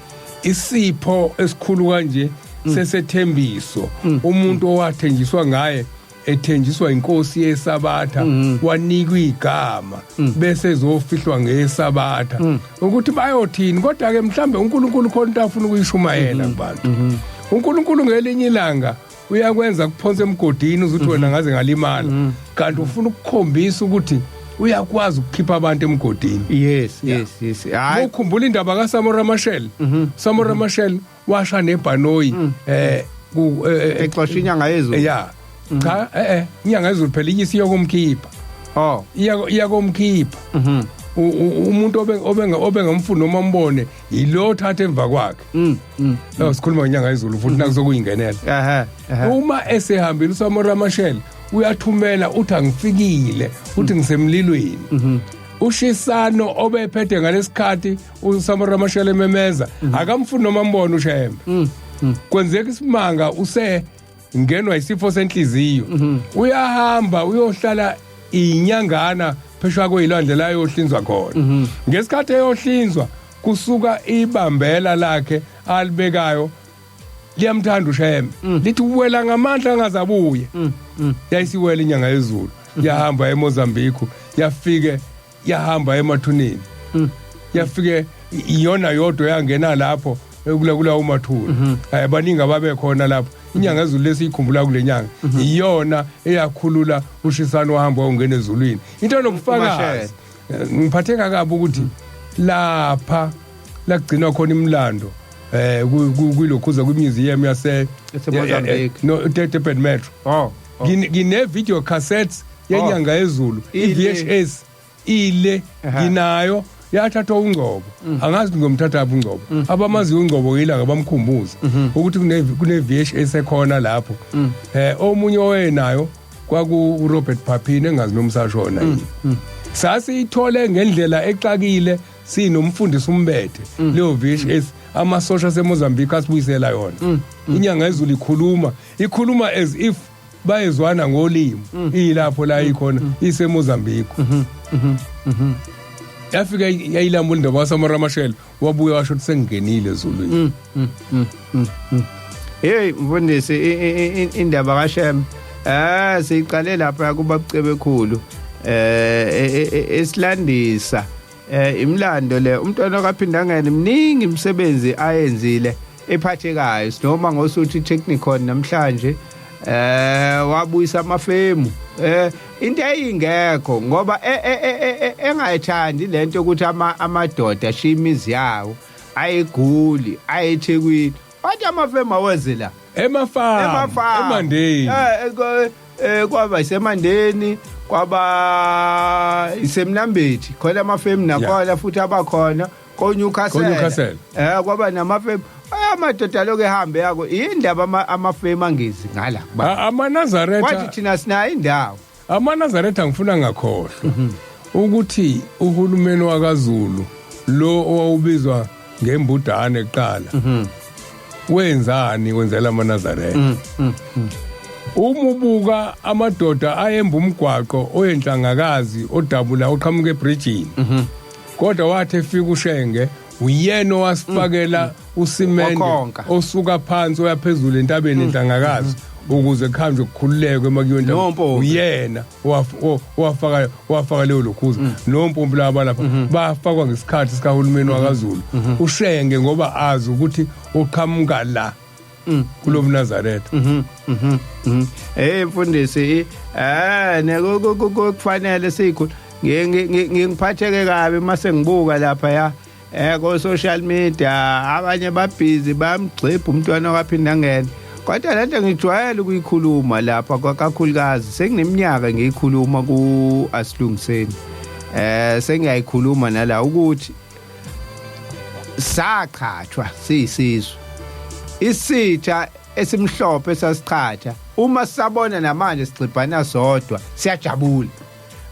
S2: isipho esikhulu kanje sesethembiso umuntu owathenjiswa ngaye ethenjiswa inkosi yesabatha wanikwa igama bese zofihlwa ngesabatha ukuthi bayothini kodwa ke mhlambe uNkulunkulu khona into afuna ukuyishumayela kubantu uNkulunkulu ngelinye ilanga uyakwenza kuphonse emgodini uzuthi wena ngaze ngalimala kanti ufuna ukukhombisa ukuthi uyakwazi ukukhipha abantu emgodini
S1: yes
S2: hayi ukukhumbula indaba kaSamora Machel Samora Machel washa neBhanoyi
S1: exoshwa inyanga yezulu
S2: cha inyanga yezulu phela inyisi yokumkhipha iyakomkhipha umuntu obengamfuni noma mbone yilo thatha emva kwakhe sikhuluma ngenyanga yezulu futhi nakuzokuyingenela uma esehambile uSamora Machel uyathumela uthi angifikile uthi ngisemlilweni ushisano obephethe ngalesikhathi uSamora Machel ememeza akamfuni noma mbone uShembe kwenzeka isimanga ngenwa isifo senhliziyo uyahamba uyohlala inyangana pheshwa kweyilwandle la yohlinzwa khona ngesikhathi eyohlinzwa kusuka ibambela lakhe alibekayo liyamthanda uShembe lithi uwela ngamandla angazabuye yayisiwela inyanga yezulu yahamba eMozambique yahamba emathuneni yafike iyona yodwa yangena lapho kula umathuni baningi ababe khona lapho inyanga yezulu lesiyikhumbula kulenyanga iyona eyakhulula ushisano wahamba ungena ezulwini into nokufakazi ngiphatheka kabi ukuthi lapha lagcinwa khona imlando kulokhuza kwimuseum yase no Durban Metro ngine video cassettes yenyanga yezulu iVHS ile nginayo yathathwa uNgcobo angazi ngomthatha apha uNgcobo abamazi uNgcobo yilanga bamkhumbuza ukuthi kune VHS ekhona lapho omunye oyenayo kwaku Robert Papini engazi nomsashona yini sasiyithole ngendlela exakile sinomfundisi umbethe leyo VHS amasosha seMozambique asibuyisela yona inyanga yezulu ikhuluma as if bayezwana ngolimi ilapho la ikhona iseMozambique yafika yayilambula indaba kaSamora Machel wabuya washo ukuthi sengingenile ezulwini
S1: hey mfundisi indaba kaShem siyiqale lapha kuba bucebe khulu esilandisa imlando le umntwana kaphinda ngene mningi imisebenzi ayenzile ephathekayo noma ngosuthi technical namhlanje wabuyisa amafemu into ayingekho ngoba engayithandi lento ukuthi amadoda shimizi yawo ayeguli ayethekwini wathi amafemu aweze la
S2: emafama emandeni
S1: kwaba isemandeni kwaba isemnambethi khona amafemu nakhona futhi abakhona koNewcastle kwaba namafemu amadoda lokho ehambe yako indaba amafemu angezi ngala
S2: amaNazaretha
S1: kwathi thina sina indawo
S2: amaNazaretha ngifuna ngakhohlwa ukuthi uhulumeni wakaZulu lo owawubizwa ngembudane eqala wenzani wenzela amaNazaretha umubuka amadoda ayemba umgwaqo oyenhlangakazi odabula oqhamuka eBridgeini kodwa wathi efika uShenge uyena wasifakela usimende osuka phansi oyaphezulu entabeni enhlangakazi ukuze kuhambe ukukhululeka emakuyona uyena wafaka leyo lokhuza nompompi laba lapha bafakwa ngesikhathi sikahulumeni wakaZulu uShenge ngoba azi ukuthi uqhamuka la kulo mNazaretha
S1: mfundisi neko kufanele sikhulu ngingiphatheke kabi mase ngibuka lapha ko social media abanye babhizi bamgxibha umntwana wakaphinda ngene kodwa lento ngijwayele ukuyikhuluma lapha kwakakhulukazi sengineminyaka ngiyikhuluma ku asilungiseni sengiyayikhuluma nala ukuthi saqhathwa sisizwe isitha esimhlophe esasichatha uma sisabona namanje sigxibhana sodwa siyajabula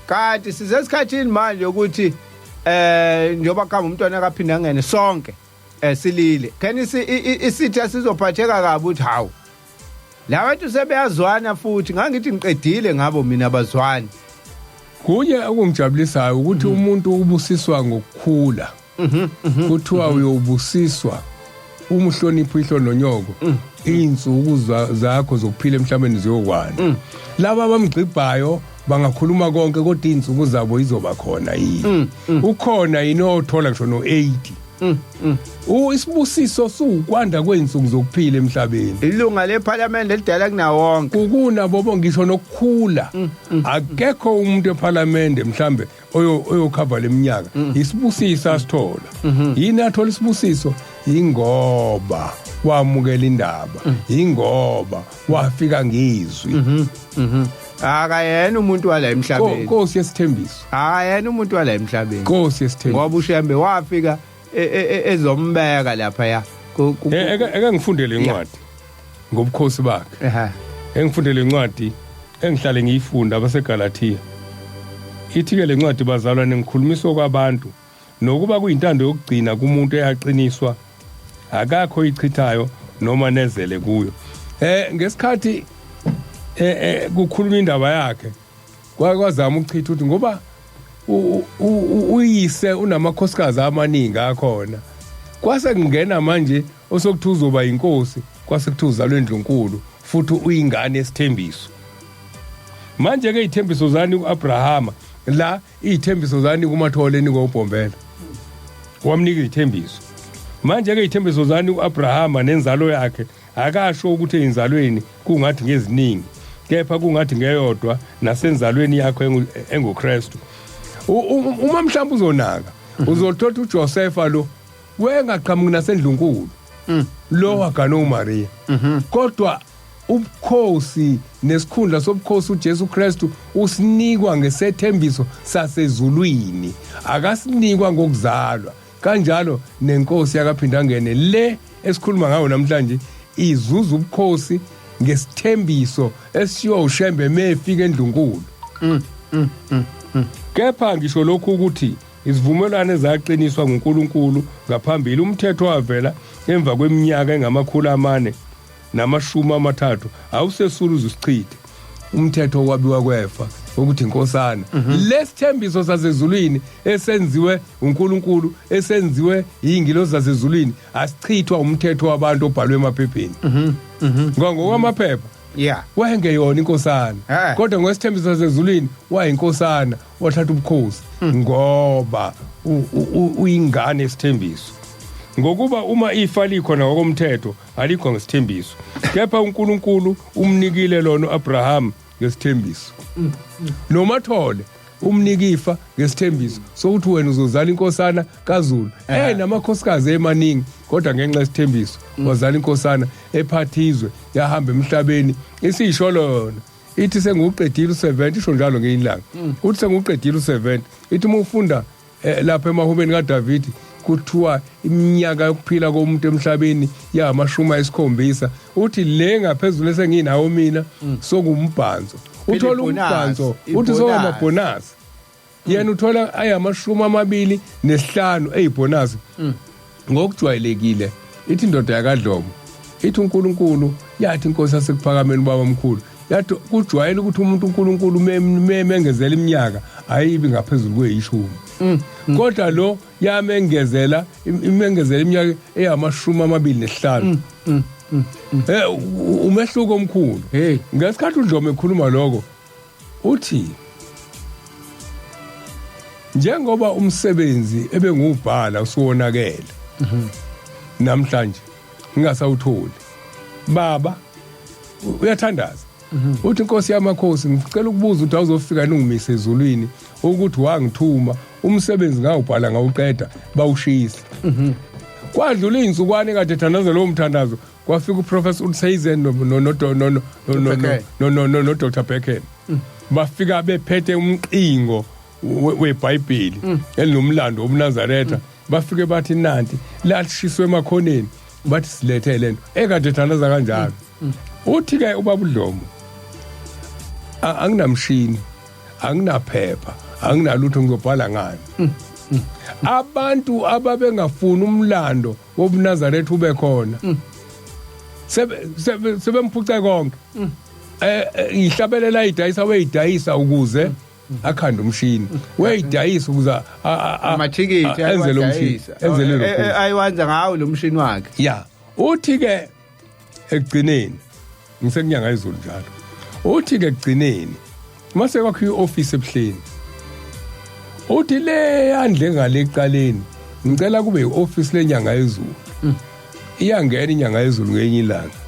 S1: kanti sizesikhathini manje ukuthi njoba khamba umntwana akaphinda ngene sonke silile kani isitha sizophatheka kabi uthi hawu la bantu sebeyazwana futhi ngangithi ngiqedile ngabo mina abazwani
S2: kunye okungijabulisayo ukuthi umuntu ubusiswa ngokukhula kuthiwa uyobusiswa umhlonipho ihlononyoko insuku zakho zokuphila emhlabeni ziyokwana laba abamgxibhayo bangakhuluma konke kodwa insuku zabo izoba khona yini ukhona yini othola ngisho no80 isibusiso sukwanda kwensuku zokuphila emhlabeni
S1: ilunga leParliament elidala kunawonke
S2: ukuna bobo ngisho nokukhula akekho umuntu eParliament mhlambe oyokhava leminyaka isibusiso asithola yini athola isibusiso ingoba wamukela indaba ingoba wafika ngizwi
S1: akayena umuntu wala emhlabeni
S2: Nkosi yesithembiso
S1: akayena umuntu wala emhlabeni
S2: Nkosi yesithembiso
S1: ngoba uShembe wafika ezombeka lapha ya
S2: eke ngifundele incwadi ngobukhosi bakhe engifundele incwadi engihlale ngiyifunda abaseGalatia ithi ke le ncwadi bazalwane ngikhulumiswa kwabantu nokuba kuyintando yokugcina kumuntu eyaqiniswa akakho ichithayo noma nezele kuyo ngesikhathi kukhuluma indaba yakhe kwazama ukuchitha ukuthi ngoba uyise unamakhosikazi amaningi akhona kwase kungena manje osokuthuza uba inkosi kwase kuthuza lwendlunkulu futhi uyingane esithembiso manje ke ithembiso zani kuAbrahama la ithembiso zani kuMathole ngobhombela wamnika ithembiso manje ke ithembiso zani kuAbrahama nenzalo yakhe akasho ukuthi enzalweni kungathi ngeziningi kepha kungathi ngeyodwa nasenzalweni yakho enguKristu uma mhlawumbe uzonaka uzothola uJosepha lo wengaqhamuki nasendlunkulu lo wagana uMaria kodwa ubukhosi nesikhundla sobukhosi uJesu Kristu usinikwa ngesethembiso sasezulwini akasinikwa ngokuzalwa kanjalo nenkosi yakaphinda ngene le esikhuluma ngayo namhlanje izuza ubukhosi ngesithembiso esiyo uShembe mefika endlunkulu kepha ngisho lokhu ukuthi isivumelwano ezaqiniswa nguNkulunkulu ngaphambili umthetho wavela emva kweminyaka engamakhulu 430 awusesulu usichithe umthetho wabiwa kwefa ukuthi inkosana lesithembiso sasezulwini esenziwe uNkulunkulu esenziwe ingilosi zasezulwini asichithwa umthetho wabantu obhalwe emaphepheni ngokwamaphepha wayengeyona inkosana kodwa ngwesithembiso sasezulwini wayinkosana wathatha ubukhosi ngoba uyingane esithembiso ngokuba uma ifa likhona ngokomthetho alikho ngesithembiso kepha uNkulunkulu umnikile lona uAbraham ngesithembiso noMathole umnika ifa ngesithembiso sokuthi wena uzozala inkosana kaZulu namakhosikazi emaningi kodwa ngenxa yesithembiso wazala inkosana ephathizwe yahamba emhlabeni isisho lona ithi senguqedile u70 isho njalo ngeyilanga uthi senguqedile u70 ithi uma ufunda lapha emahubeni kaDavid kuthiwa iminyaka yokuphila komuntu emhlabeni ya7 uthi le ngaphezulu esenginawo mina sokumbhanzo uthola umbhanzo uthi sokamabonus yena uthola aya25 eyibonus ngokujwayelekile ithi indoda yakadlomo ithi uNkulunkulu yathi inkosi yasekuphakameni baba mkhulu yathi kujwayele ukuthi umuntu uNkulunkulu memengezela iminyaka ayibi ngaphezulu kwe10 kodwa lo yamengezela iminyaka eya25 umehluko omkhulu ngesikhathi uDlomo ekhuluma lokho uthi njengoba umsebenzi ebengubhala usuwonakele namhlanje ngingasawutholi baba uyathandaza uthi inkosi yamakhosi ngicela ukubuza ukuthi awuzofika ningimise ezulwini ukuthi wangithuma umsebenzi ngawubhala ngawuqeda bawushisa kwadlula insukwane kade thandaza lo mthandazo kwafika uprofessor uSazen no Dr Becken bafika bephethe umqingo weBhayibheli elinomlando omNazaretha bafike bathi nanti lashiswe emakhoneni bathi silethe lento ekade thandaza kanjalo uthi ke ubaba uDlomo anginamshini anginaphepha anginalutho ngizobhala ngani abantu ababengafuna umlando wobuNazaretha ube khona sebemphuca konke ihlabelela idayisa ukuze akhanda umshini weyidayisa ukuze
S1: amathikiti
S2: enzele umshini
S1: ayiwenza ngawo lo mshini wakhe
S2: ya uthi ke ekugcineni ngisekunyanga izulu njalo uthi ke ekugcineni mase kwakhiwa ioffice ebuhleni uthi le yandle ngale ecaleni ngicela kube ioffice lenyanga yezulu iyangena inyanga yezulu ngenye ilanga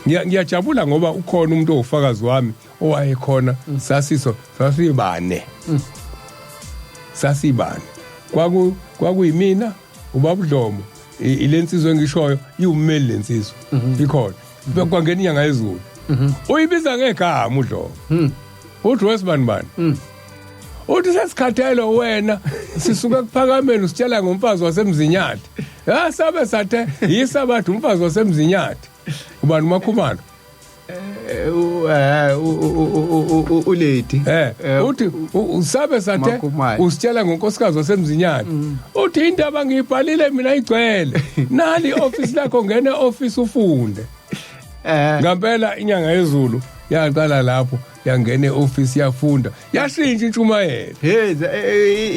S2: ngiyajabula ngoba ukhona umuntu ofakazi wami owayekhona sasibane kwakuyimina ubaba uDlomo ilensizwe engishoyo iwumeli lensizwe ikhona kwangena inyanga yezulu uyibiza ngegama uDlomo uthi wesibani uthi sesikhathelo wena sisuka kuphakameni usitshela ngomfazi wasemzinyathi sabe sathe yisabathu umfazi wasemzinyathi ubani uMakhumalo
S1: ulady
S2: uthi usabe sathe usitshela ngonkosikazi wasemzinyathi uthi indaba ngiyibhalile mina igcwele nali office lakho ngene office ufunde ngempela inyanga yezulu yaqala lapho yangene office yafunda yashintsha intshumayelo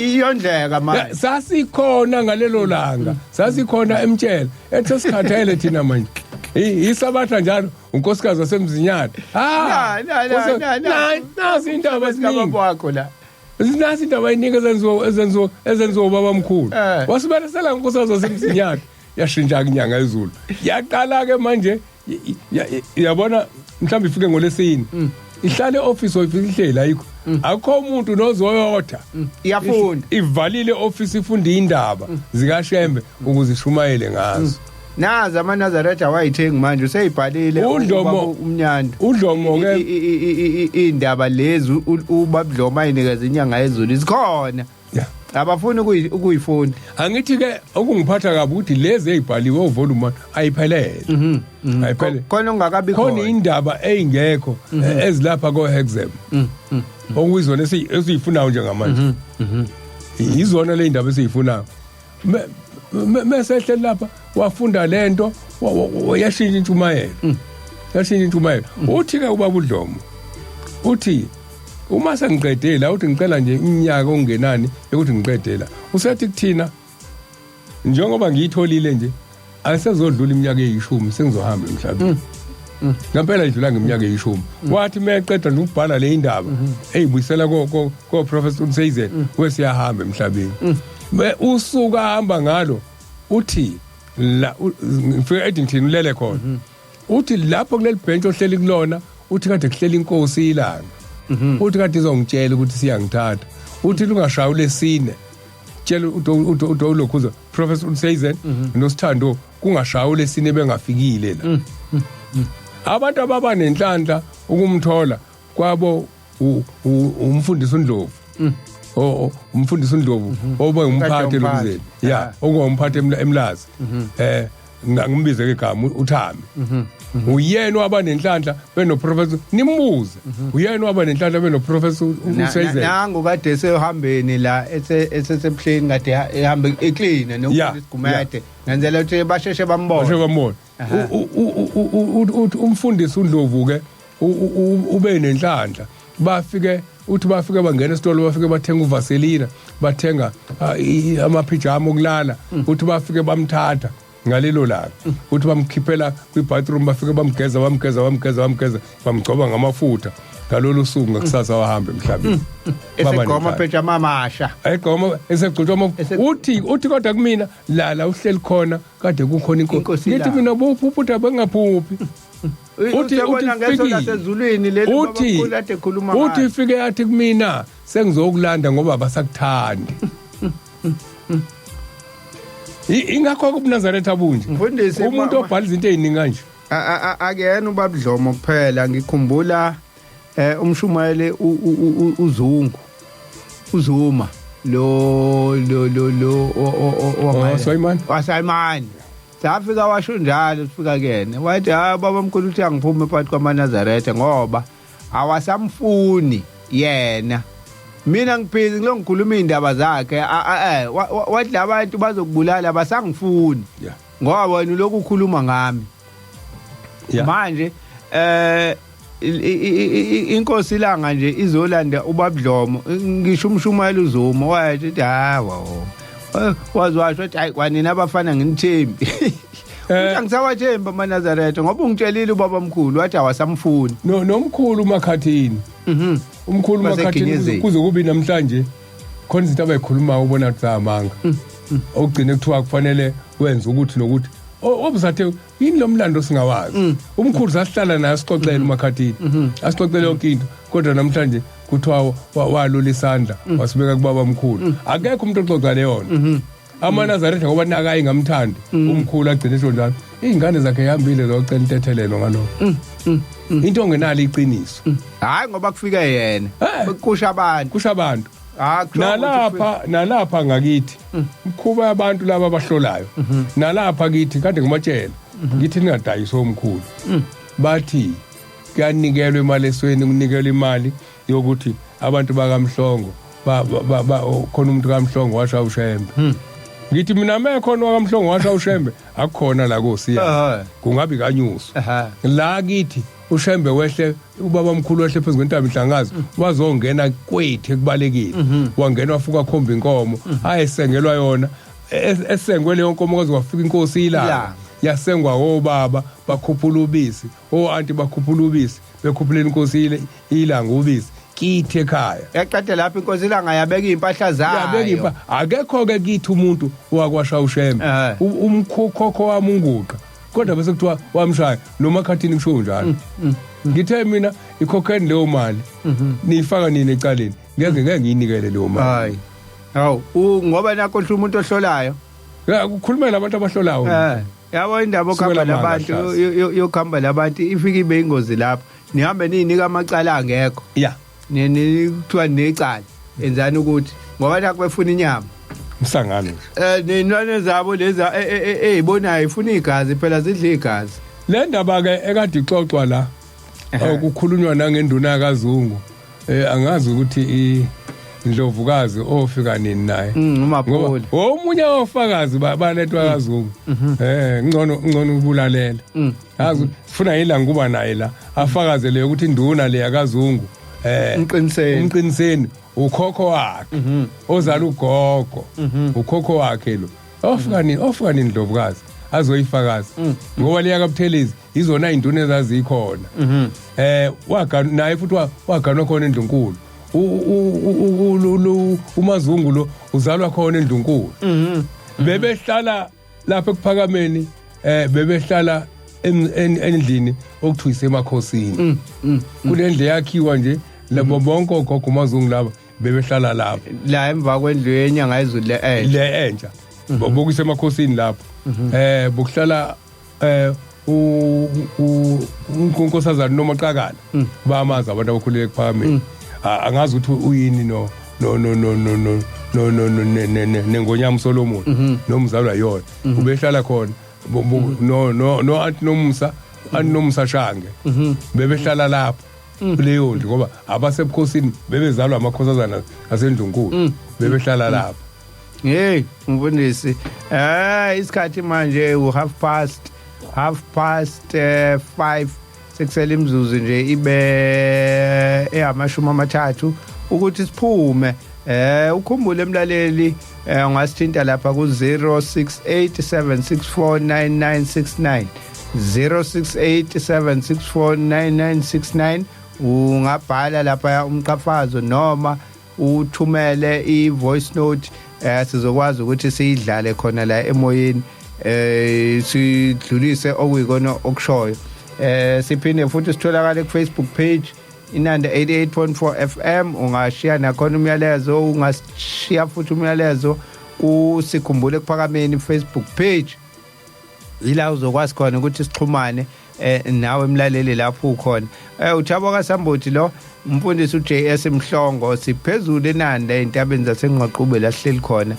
S1: iyondleka manje
S2: sasikhona ngalelo langa sasikhona emtshela ethi sikhathele thina manje isabatha njalo unkosikazi wasemzinyathi nasi indaba eziningi
S1: wakho la
S2: nasi indaba eziningi ezenziwa ubaba mkhulu wasibalesela unkosikazi wasemzinyathi yashintsha inyanga yezulu yaqala ke manje yabona mhlawumbe ifike ngolesini ihlale office oyifihle la yikho akho umuntu nozoyotha
S1: iyafunda
S2: ivalile office ifunda indaba zikaShembe ukuze ishumayele ngazo
S1: nazi amaNazaretha wayithengi manje useyibhalile umnyanda
S2: uDlomo ke
S1: indaba lezi ubaba uDlomo ayinikeza inyanga yezulu isikhona abafuni ukuyifunda
S2: angithi ke okungiphatha kabi ukuthi lezi ezibhaliwe ovolume 1 ayiphelele ayiphelele
S1: khona ungakabi
S2: khona indaba eyingekho ezilapha koHexam okuyizona esiyifunayo njengamanje izona le indaba esiyifunayo mesehle lapha wafunda lento yashintsha intshumayelo uthi ke ubaba uDlomo uthi uma sengiqedela uthi ngicela nje iminyaka ongenani ukuthi ngiqedela usethi kuthina njengoba ngiyitholile nje ayisezodlula iminyaka e10 sengizohamba emhlabeni ngempela idlula ngeminyaka e10 wathi meqeda nje ukubhala le indaba eyibuyisela ko Professor uSazen wesiyahamba emhlabeni usuka hamba ngalo uthi la ngifika Edington ulele khona uthi lapho kuleli bench ohleli kulona uthi kade kuhlela inkosi ilanga uthi kade izongitshela ukuthi siyangithatha uthi lungashawule sine tshela udolokhuza Professor uSazen noSithando kungashawule sine bengafikile la abantu ababa nenhlanhla ukumthola kwabo umfundisi uNdlovu umfundisi uNdlovu oba umphathi lomzeni ongomphathi eMlazi ngimbize ke igama uThami uyena waba nenhlanhla benoprofessor nimbuze uyena waba nenhlanhla benoprofessor uSeyizela
S1: nangu kade esehambeni la esesebuhleni kade ehamba eclean nomfundisi Gumede ngenzela ukuthi basheshe bambone
S2: umfundisi uNdlovu ke ube nenhlanhla bafike bangena esitolo bafike bathenga uvaselina bathenga amapijama okulala uthi bafike bamthatha ngalelo langa uthi bamkhiphela kwi-bathroom bafike bamgeza bamgcoba ngamafutha ngalolu suku ngakusasa wahambe emhlabeni
S1: esegoma pejama amasha
S2: esegcotshwa uthi kodwa kumina la uhleli khona kade kukhona inkosi ngithi mina bophuphuta bengaphuphi uthi
S1: nasezulwini leli babakhulu ade khuluma
S2: uthi ifike yathi kumina sengizokulanda ngoba basakuthandi ingakho kubuNazaretha abunje umuntu obhala izinto eziningi kanje
S1: akuyena ubabudlomo kuphela ngikhumbula umshumayeli uzuma lo wasayimani safika washo njalo sifika kuyena wathi baba mkhulu uthi angiphume phakathi kwamaNazaretha ngoba awasamfuni yena mina ngiphili ngikhuluma indaba zakhe wathi abantu bazokubulala basangifuni ngoba wena lokhu ukhuluma ngami manje inkosi langa nje izolanda ubabudlomo ngisho umshumayeli uzuma wathi wazwasho ukuthi hayi kwanina abafana nginithembi angisawathemba amaNazaretha ngoba ungitshelile ubaba mkhulu wathi awasamfuni
S2: nomkhulu Makhathini umkhulu Makhathini kuze kube namhlanje khona izinto abayikhuluma ubona ukuthi amanga ogcine kuthiwa kufanele wenze ukuthi nokuthi obusathe yini lo mlando singawazi umkhulu sasihlala naye sixoxele uMakhathini asixoxele yonke into kodwa namhlanje kuthiwa walula isandla wasibeka kubaba mkhulu akekho umuntu oxoxa leyona amaNazaretha ngoba naka ayingamthandi umkhulu agcine esho njalo izingane zakhe ehambile zocela intethelelo ngalokho into ongenalo iqiniso
S1: hayi ngoba kufika yena kusha abantu
S2: nalapha ngakithi mkhuba abantu laba abahlolayo nalapha kithi kade ngumatshela ngithi ningadayisa omkhulu bathi kuyanikelwa imali esweni kunikelwa imali yokuthi abantu bakamhlongo khona umuntu kaMhlongo washa ushembe ngithi mina mekhona wakamhlongo washa ushembe akukhona la kosiya kungabi kanyuso la kithi ushembe wehle ubaba mkhulu wehle phezulu kwentaba inhlangazi wazongena kwethe kubalekile wangena wafuka khomba inkomo ayesengelwa yona esengwe leyo nkomo kwaze kwafika inkosi ilanga yasengwa obaba bakhuphula ubisi anti bakhuphula ubisi bekhuphuleni inkosi ilanga ubisi kithi ekhaya
S1: yaqede lapha inkosi ilanga yabeka impahla zayo
S2: akekho ke kithi umuntu wakwasha ushembe umkhokho wami unguqa kodwa bese kuthiwa wamshaya noMakhathini kusho njalo ngithe mina ikhokheni leyo mali niyifaka nini ecaleni ngeke ngiyinikele leyo mali
S1: ngoba nakho umuntu ohlolayo
S2: ukukhuluma nabantu abahlolayo
S1: yabo indaba okhamba labantu yokhamba labantu ifike ibe ingozi lapha nihambe niyinika amacala angekho kuthiwa necala enzani ukuthi ngoba nakho befuna inyama
S2: msangano
S1: nenwane zabo leza ezibonayo ifuna igazi phela zidla igazi
S2: le ndaba ke ekade ixoxwa la ukukhulunywa nangenduna kaZungu angazi ukuthi indlovukazi ofika nini naye
S1: uMapholi
S2: omunye ofakazi balethwa kaZungu ngcono ukubulalela yazi sifuna yilanga kuba naye la afakazele ukuthi induna le yakaZungu umqiniseni ukhokho wakhe ozala ugogo ukhokho wakhe lo ofika nini Ndlovukazi azoyifakaza ngoba leya kaButhelezi izona induna ezazikhona naye futhi waganwa khona eNdlunkulu uMazungu lo uzalwa khona eNdlunkulu bebehlala lapha eKuphakameni bebehlala endlini okuthiwa isemakhosini kulendle yakhiwa nje labo bonke ogogo uMazungu laba bebehlala lapha
S1: la emva kwendlu yenyanga ezulu
S2: le entsha bokuse emakhosini lapho bokuhlala unkosazana noMaqakala bamazi abantu abakhulile kuphakameni angazi ukuthi uyini no nengonyama Solomon nomzalwa yona ubehlala khona no antinomsa Shange bebehlala lapho kuleyo ndlu ngoba abasebukhosini bebezalwa amakhosazana aseNdlunkulu bebehlala lapho.
S1: Hey mfundisi isikhathi manje half past 5 sekusele imzuzu nje ibe eyamashumi amathathu ukuthi siphume ukhumbule emlaleli ungasithinta lapha ku 0687649969 0687649969 ungabhala lapha umqhafazo noma uthumele i-voice note sizokwazi ukuthi siyidlale khona la emoyeni sidlulise okuyikona okushoyo siphinde futhi sitholakala ku Facebook page Inanda 88.4 FM ungashiya nakhona umyalezo ungashiya futhi umyalezo kusikhumbule kuphakameni Facebook page ila uzokwazi khona ukuthi sixhumane nawe emlaleli lapho ukhona uThabo kaSambothi lo umfundisi uJS Mhlongo siphezulu eNanda entabeni zaseNgqaqube lahleli khona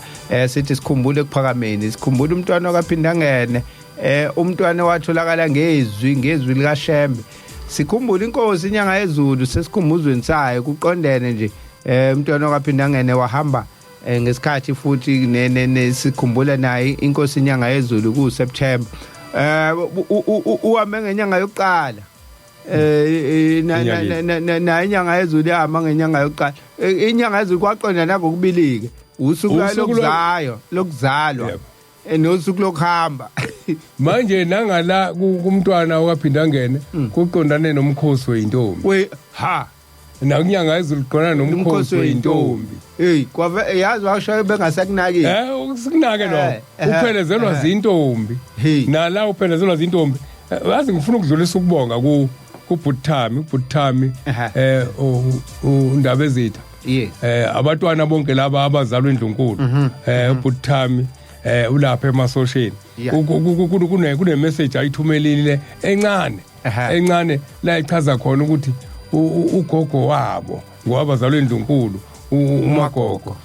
S1: sithi sikhumbule kuphakameni sikhumbule umntwana wakaphinda ngene umntwana watholakala ngezwi likaShembe sikhumbule inkosi inyanga yezulu sesikhumbuzweni sayo kuqondene nje umntwana wakaphinda ngene wahamba ngesikhathi futhi sikhumbula naye inkosi inyanga yezulu ku September uhambe ngenyanga yokuqala na inyanga yezulu yahamba ngenyanga yokuqala inyanga yezulu kwaqondana ngokubilike usuku lokuzalwa nosuku lokuhamba
S2: manje nangala kumntwana okaphinda ngene kuqondane nomkhosi weintombi nakunyanga yezulu khona nomkhosi weintombi
S1: kwave yazi washo bengasakunaki
S2: usikunake no uphelezelwa zintombi nala uphelezelwa zintombi wazi ngifuna ukudlulisa ukubonga kuBhuthami undaba ezitha abantwana bonke laba abazalwa eNdlunkulu uBhuthami ulapha emasosheni kune message ayithumelile encane la ichaza khona ukuthi ugogo wabo ngowabazalwa eNdlunkulu uMagogo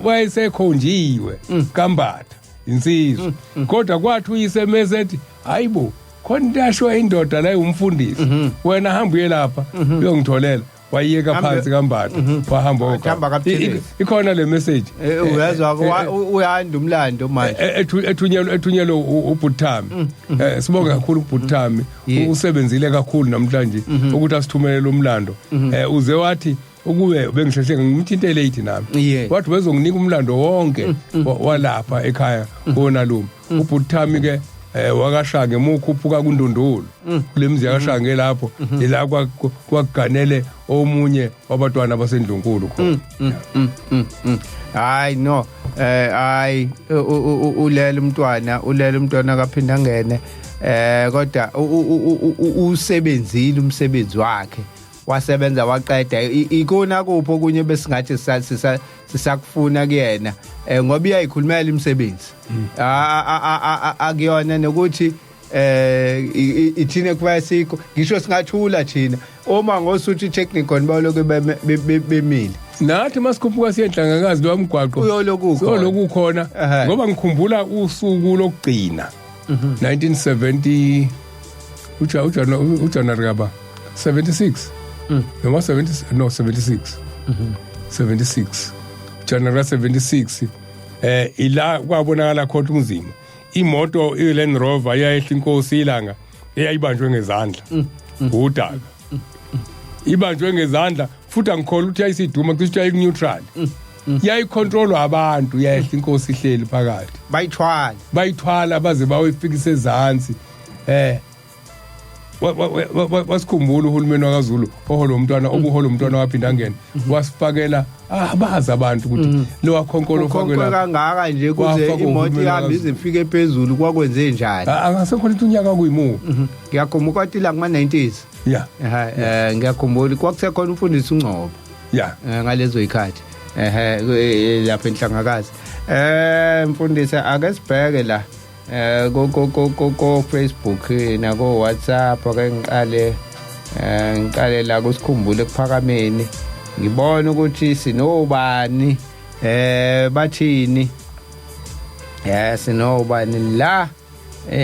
S2: wayesekhonjiwe kambatha insizwe kodwa kwathi uyisemeza ethi hayibo khona intasho indoda la umfundisi wena hamba uye lapha uyongitholela wayiyeka phansi kambatha wahamba ikhona le message
S1: uyazwa uyahanda umlando manje
S2: ethunyelwe uBhuthami sibonga kakhulu uBhuthami usebenzile kakhulu namhlanje ukuthi asithumelele umlando uze wathi ukube bengisheshe ngimthintele ithi nami wathi bezonginika umlando wonke walapha ekhaya konalume uBhuthami ke wakashange mukhuphuka kuNdundulu kulemzi yakashange lapho ila kwaganele omunye wabantwana baseNdlunkulu khona
S1: hayi no ulela umntwana kaphinda ngene kodwa usebenzile umsebenzi wakhe wasebenza waqeda ikona kupho kunye besingathi sisakufuna kuyena ngoba iyayikhulumela imisebenzi akuyona nokuthi ithine kubasikho ngisho singathula thina uma ngosuthi technical baloku bemile
S2: nathi masikhuphuka siyenhlangakazi lo mgwaqo uyoloku khona ngoba ngikhumbula usuku lokugcina 1970 uJanuary kaba 76 noma 76 January 76 ila kwabonakala khona umzimo imoto iLand Rover yayehla inkosi ilanga eyayibanjwe ngezandla udaka ibanjwe ngezandla futhi angikhola ukuthi yayisiduma kusho yayi neutral yayicontrolwa abantu yayehla inkosi ihleli phakathi bayithwala baze bayifikise ezantsi wasikhumbula uhulumeni wakaZulu oholo umntwana waphinda ngene wasifakela abazi abantu ukuthi lo wakhonkolo ufakela
S1: kangaka nje kuze imoto ihambe izifike phezulu kwakwenze njani
S2: angasekhona unyaka kuyimu
S1: ngiyakhumbula kwathi la kuma 90s ngiyakhumbula kwakusekhona umfundisi uNgcobo ngalezo ikhathi lapha enhlangakazi mfundisi ake sibheke la ko Facebook na ko WhatsApp ake ngiqale la kusikhumbule kuphakameni ngibona ukuthi sinobani bathini sinobani la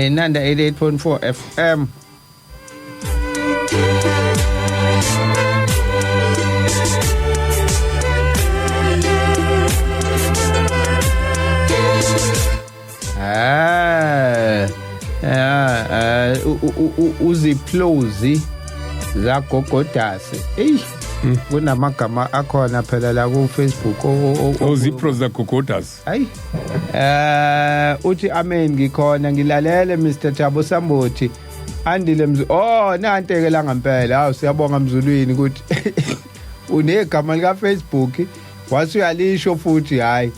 S1: Nanda 88.4 FM uziplozi zagogodasi kunamagama akhona phela la ku Facebook
S2: uzipro zagogodasi
S1: hayi uthi amen ngikhona ngilalele Mr Thabo Sambothi andile nanteke la ngempela hawu siyabonga Mzulwini ukuthi unegama lika Facebook wasuyalisho futhi hayi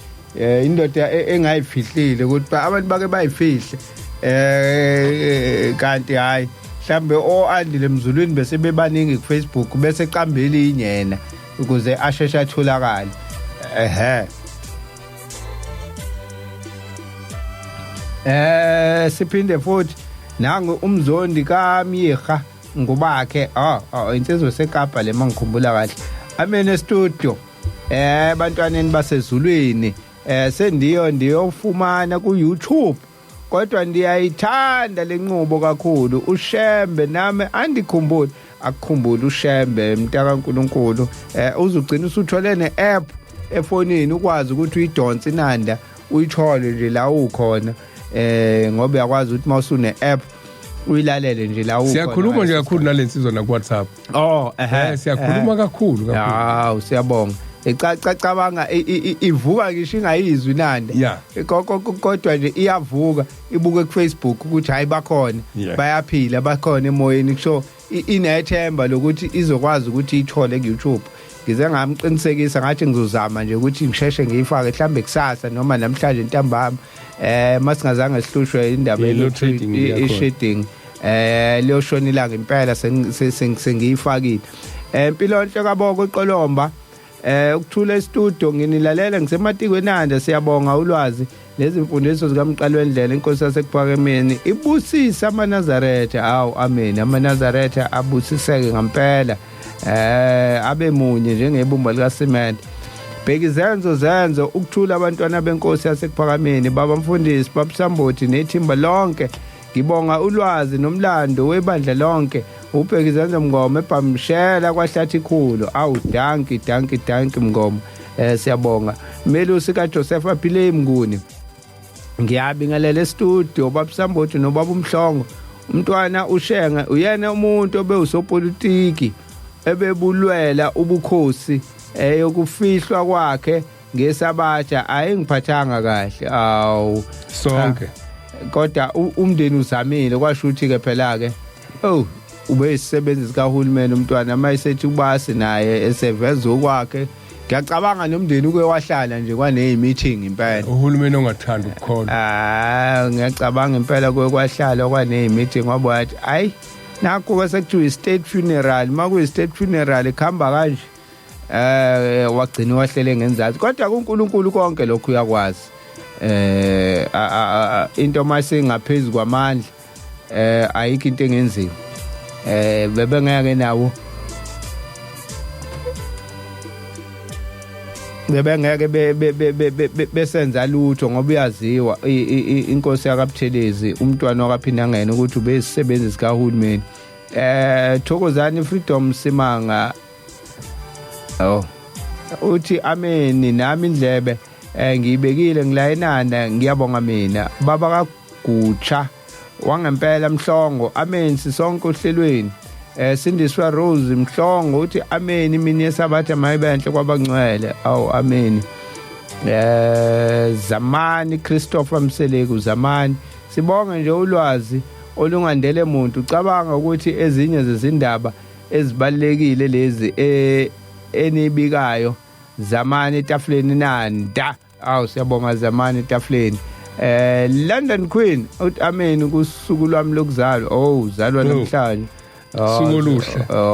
S1: indoda engayifihlile ukuthi abantu bake bayifihle kanti hayi mhlambe andile Mzulwini bese bebaningi ku Facebook bese qambeli inyena ukuze asheshe atholakala siphinde futhi nangu umzondi kaMyiha ngubakhe insizwe seKapa le mangikhumbula kahle amene studio bantwaneni basezulwini ndiyofumana ku YouTube kodwa ndiyayithanda lenqubo kakhulu ushembe nami andikhumbula akukhumbula ushembe mntaka kaNkuluNkulu uzugcina usuthole ne-app efonini ukwazi ukuthi uyidonse inanda uyithole nje la ukhona ngoba uyakwazi ukuthi mawusune app uyilalele nje la ukhona
S2: siyakhuluma nje kakhulu nalensizwa na WhatsApp siyakhuluma kakhulu
S1: hawu siyabonga ecacabanga ivuka ngisho ingayizwi nanda kodwa nje iyavuka ibuke ku Facebook ukuthi hayi bakhona bayaphila bakhona emoyeni kusho inethemba lokuthi izokwazi ukuthi ithole ku YouTube ngize ngamqinisekisa ngathi ngizozama nje ukuthi ngisheshe ngiyifake mhlambe kusasa noma namhlanje ntambama masingazange sihlushwe indaba ye-shading leyo shona ilanga impela sengiyifakile impilo nhle kaboko eqolomba ukuthula estudio nginilalela ngisematikweni nanda siyabonga ulwazi lezi mfundiso zikaMqalwendlela inkosi yasekuphakemeni ibusisa amaNazaretha amen amaNazaretha abusiseke ngempela abe munye njengebumba likaSimende bheki zenzo ukuthula abantwana benkosi yasekuphakameni baba mfundisi baba Sambothi nethimba lonke ngibonga ulwazi nomlando webandla lonke ubheki zenzo Mngoma ebhamshela kwahlathi ikhulu danki Mngoma siyabonga Melusi kaJoseph aphile Mnguni ngiyabingelela estudio baba Sambothi nobaba uMhlongo umntwana uShenga uyena umuntu obewusopolitiki ebebulwela ubukhosi yokufihlwa kwakhe ngesabatsha ayengiphathanga kahle
S2: sonke
S1: kodwa umndeni uzamile kwasho ukuthi ke phela ke ube isisebenzi sikahulumeni umntwana mayisethi ubasi naye eseveza okwakhe ngiyacabanga nomndeni uke wahlala nje kwanemeeting impela
S2: uhulumeni ongathanda ukukhona
S1: ngiyacabanga impela kuke kwahlala kwanemeeting wabo wathi hayi nakho kwasekuthiwa state funeral makuyi state funeral ikhamba kanje wagcina wahlele ngenzathu kodwa kuNkulunkulu konke lokhu uyakwazi into masengaphezulu kwamandla ayikho into engenziwa bebengeke nawo bebengeke besenza lutho ngoba uyaziwa inkosi yakabuthelezi umntwana wakaPhindangene ukuthi ubesisebenzi sikahulumeni Thokozani Freedom Simanga uthi amen nami indlebe ngiyibekile ngilayinana ngiyabonga mina baba kaGutsha wangempela Mhlongo amen sisonke ohlelweni sindiswa Rose Mhlongo uthi amen mina yesabatha mayibenhle kwabangcwele amen zamani Christopher Mseleku zamani sibonga nje ulwazi olungandele umuntu ucabanga ukuthi ezinye zezindaba ezibalekile lezi enibikayo zamani etafuleni nanda siyabonga zamani etafuleni London Queen uthi amen kusuku lwami lokuzalwa uzalwa namhlanje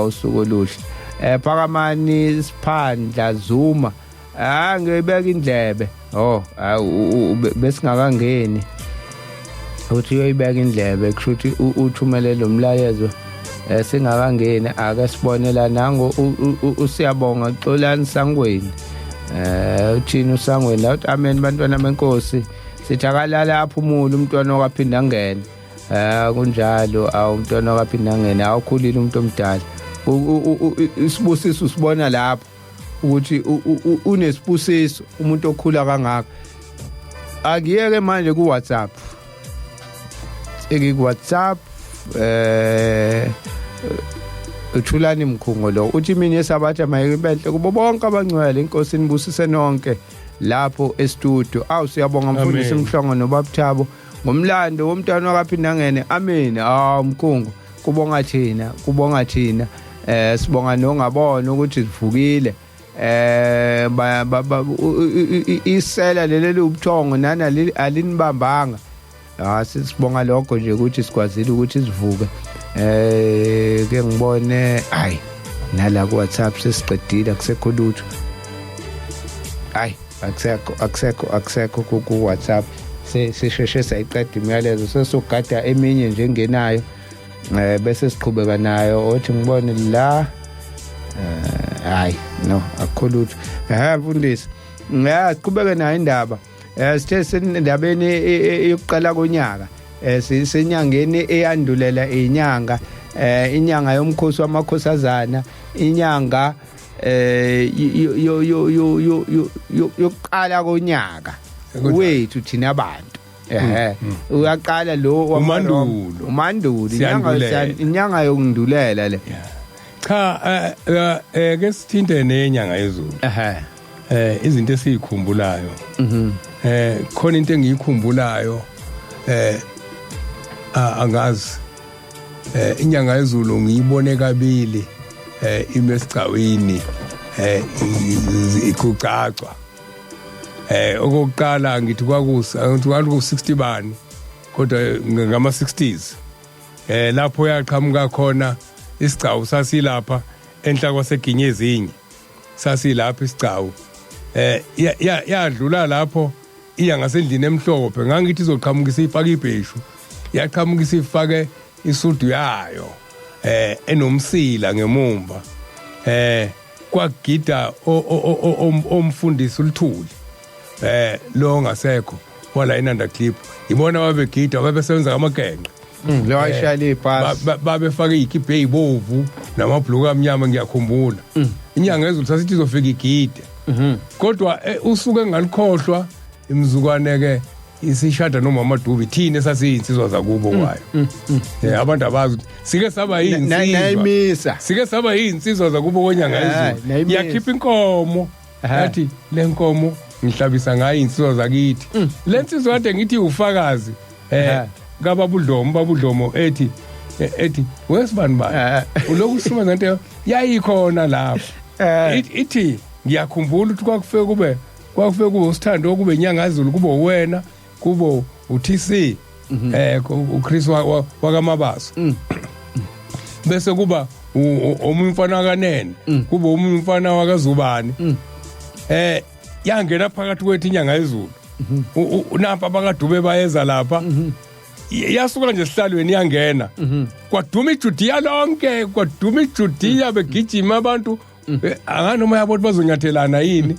S1: usuku oluhle Phakamani Siphandla Zuma ngibeka indlebe besingakangeni uthi uyoyibeka indlebe kusho ukuthi uthumele lo mlayezo singakangeni ake sibonela nango usiyabonga Xolani Sangweni uthini uSangweni la uthi amen bantwana benkosi sithi akalala aphumule umntwana okaphinda angene kunjalo umntwana okaphinda angene awukhulile umuntu omdala isibusiso usibona lapho ukuthi unesibusiso umuntu okhula kangaka akuyeke manje ku WhatsApp ku WhatsApp uthulani Mkhungo lo uthi mina esabatha mayeke benhle kubo bonke abangcwele inkosi nibusise nonke lapho e-studio siyabonga mfundisi Mhlongo noBabthabo ngomlando womntwana wakaphinda ngene amen Mkhungo kubonga thina sibonga nongabona ukuthi sivukile isela leli ubuthongo nana alinibambanga sisibonga lokho nje ukuthi sikwazile ukuthi sivuke ke ngibone nala ku WhatsApp sesiqedile akusekho lutho akusekho ku WhatsApp sisheshe sayiqeda imiyalezo sesogada eminye nje engenayo bese siqhubeka nayo othi ngibone la no akho lutho mfundisi siqhubeke nayo indaba sithe sendabeni yokuqala konyaka senyangeni eyandulela inyanga yomkhosi wamakhosazana inyanga yokuqala konyaka wethu thina abantu uyaqala lo umandulo inyanga yokundulela le
S2: cha ke sithinte nenyanga yezulu izinto esizikhumbulayo khona into engiyikhumbulayo angazi inyanga yezulu ngiyibone kabili imesigcawini ikucacwa okokuqala ngithi kwaku-60 bani kodwa ngama-60s lapho yaqhamuka khona isigcawu sasilapha enhla kwaseginyezinye sasilapha isigcawu yadlula lapho iya ngasendlini emhlophe ngangithi izoqhamukisa ifake ibheshu yaqhamukisa ifake isudu yayo enomsila ngemumva kwagida omfundisi uLthuli lo ngasekho wala inanda clip ibona babegida babesebenza amagenge
S1: lo ayishaya ibhasi
S2: babefake ikhiphe ezibovu namabhluku amnyama ngiyakhumbula inyanga yezulu sasithi izofika igide kodwa usuke engalikhohlwa imzukwane ke isishada nomama Dubi thina sasiyinsizwa zakubo kwayo abantu abazi sike saba yinsizwa sike saba yinsizwa zakubo konyanga yezulu yakhipha inkomo yathi le nkomo ngihlabisa ngayo insizwa zakithi le nsizwa kade ngithi ufakazi babudlomo ethi wesibani bani uloku usuma ngento yayikhona lapho ithi ngiyakhumbula ukuthi kwakufike kube usithando okube inyanga yezulu kube wena kube uTC uChris wakamabaso bese kuba omunye umfana kaNene kube omunye umfana wakaZubani yangena phakathi kwethu inyanga yezulu napha abakadube bayeza lapha yasuka nje sihlalweni yangena kwaduma iJudiya lonke kwaduma iJudiya begijima abantu anganoma yabo bazonyathelana yini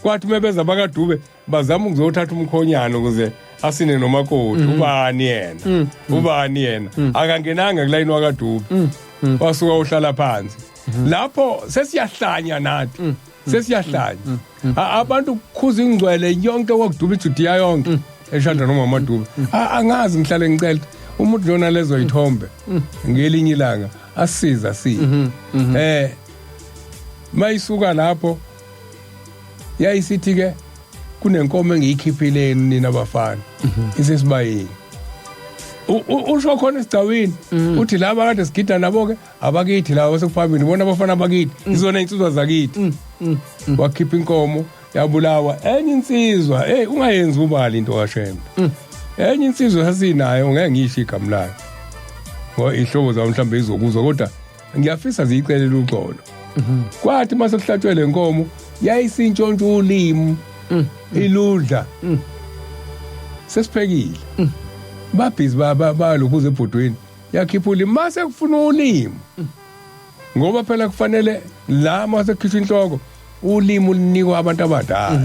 S2: kwathi mebeza abakadube bazama ukuzothatha umkhonyana ukuze asine nomakoti ubani yena akangenanga kulayini wakadube wasuka uhlala phansi lapho sesiyahlanya nathi sesiyahlanya abantu kukhuza ingcwele yonke kwakuduba iJudiya yonke eshanda nomama Dube angazi ngihlale ngicela umuntu lona lezo yithombe ngelinye ilanga asiza mayisuka lapho yayisithi ke kunenkomo engiyikhiphileni nina abafana isesibayeni usho khona esigcawini uthi laba kade sigida nabo ke abakithi laba sekuphambili bona abafana abakithi izona insizwa zakithi wakhipha inkomo yabulawa enye insizwa ungayenzi ubali into kaShembe enye insizwa sasinayo ngeke ngisho igama layo ngoba ihlobo zawo mhlambe izokuzwa kodwa ngiyafisa ziyicelela uxolo kwathi mase kuhlatshwe lenkomo yayisintshontsho ulimi iludla sesiphekile babhizi balokhuze ebhodweni yakhipha ulimi mase kufuna ulimi ngoba phela kufanele la mase kukhishwa inhloko ulimi ulunikwa abantu abadala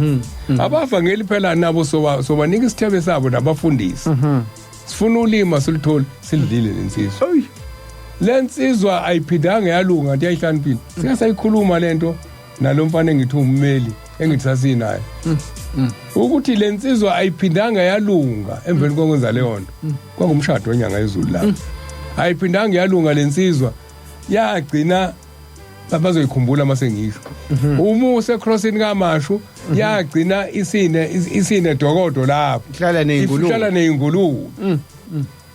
S2: abavangeli phela nabo sobanika isithebe sabo nabafundisi sifuna ulimi silithole silidlile lensizwa lensizwa ayiphindanga yalunga nti yayihlaniphile singasayikhuluma lento nalomfana engithi ummeli engithi sasinaye ukuthi lensizwa ayiphindanga yalunga emveni kokwenza leyo nto kwangumshado wenyanga yezulu la ayiphindanga yalunga lensizwa yagcina bazoyikhumbula mase ngisho umuse crossing kaMashu yagcina isine dokodo lapho ihlala nezingulube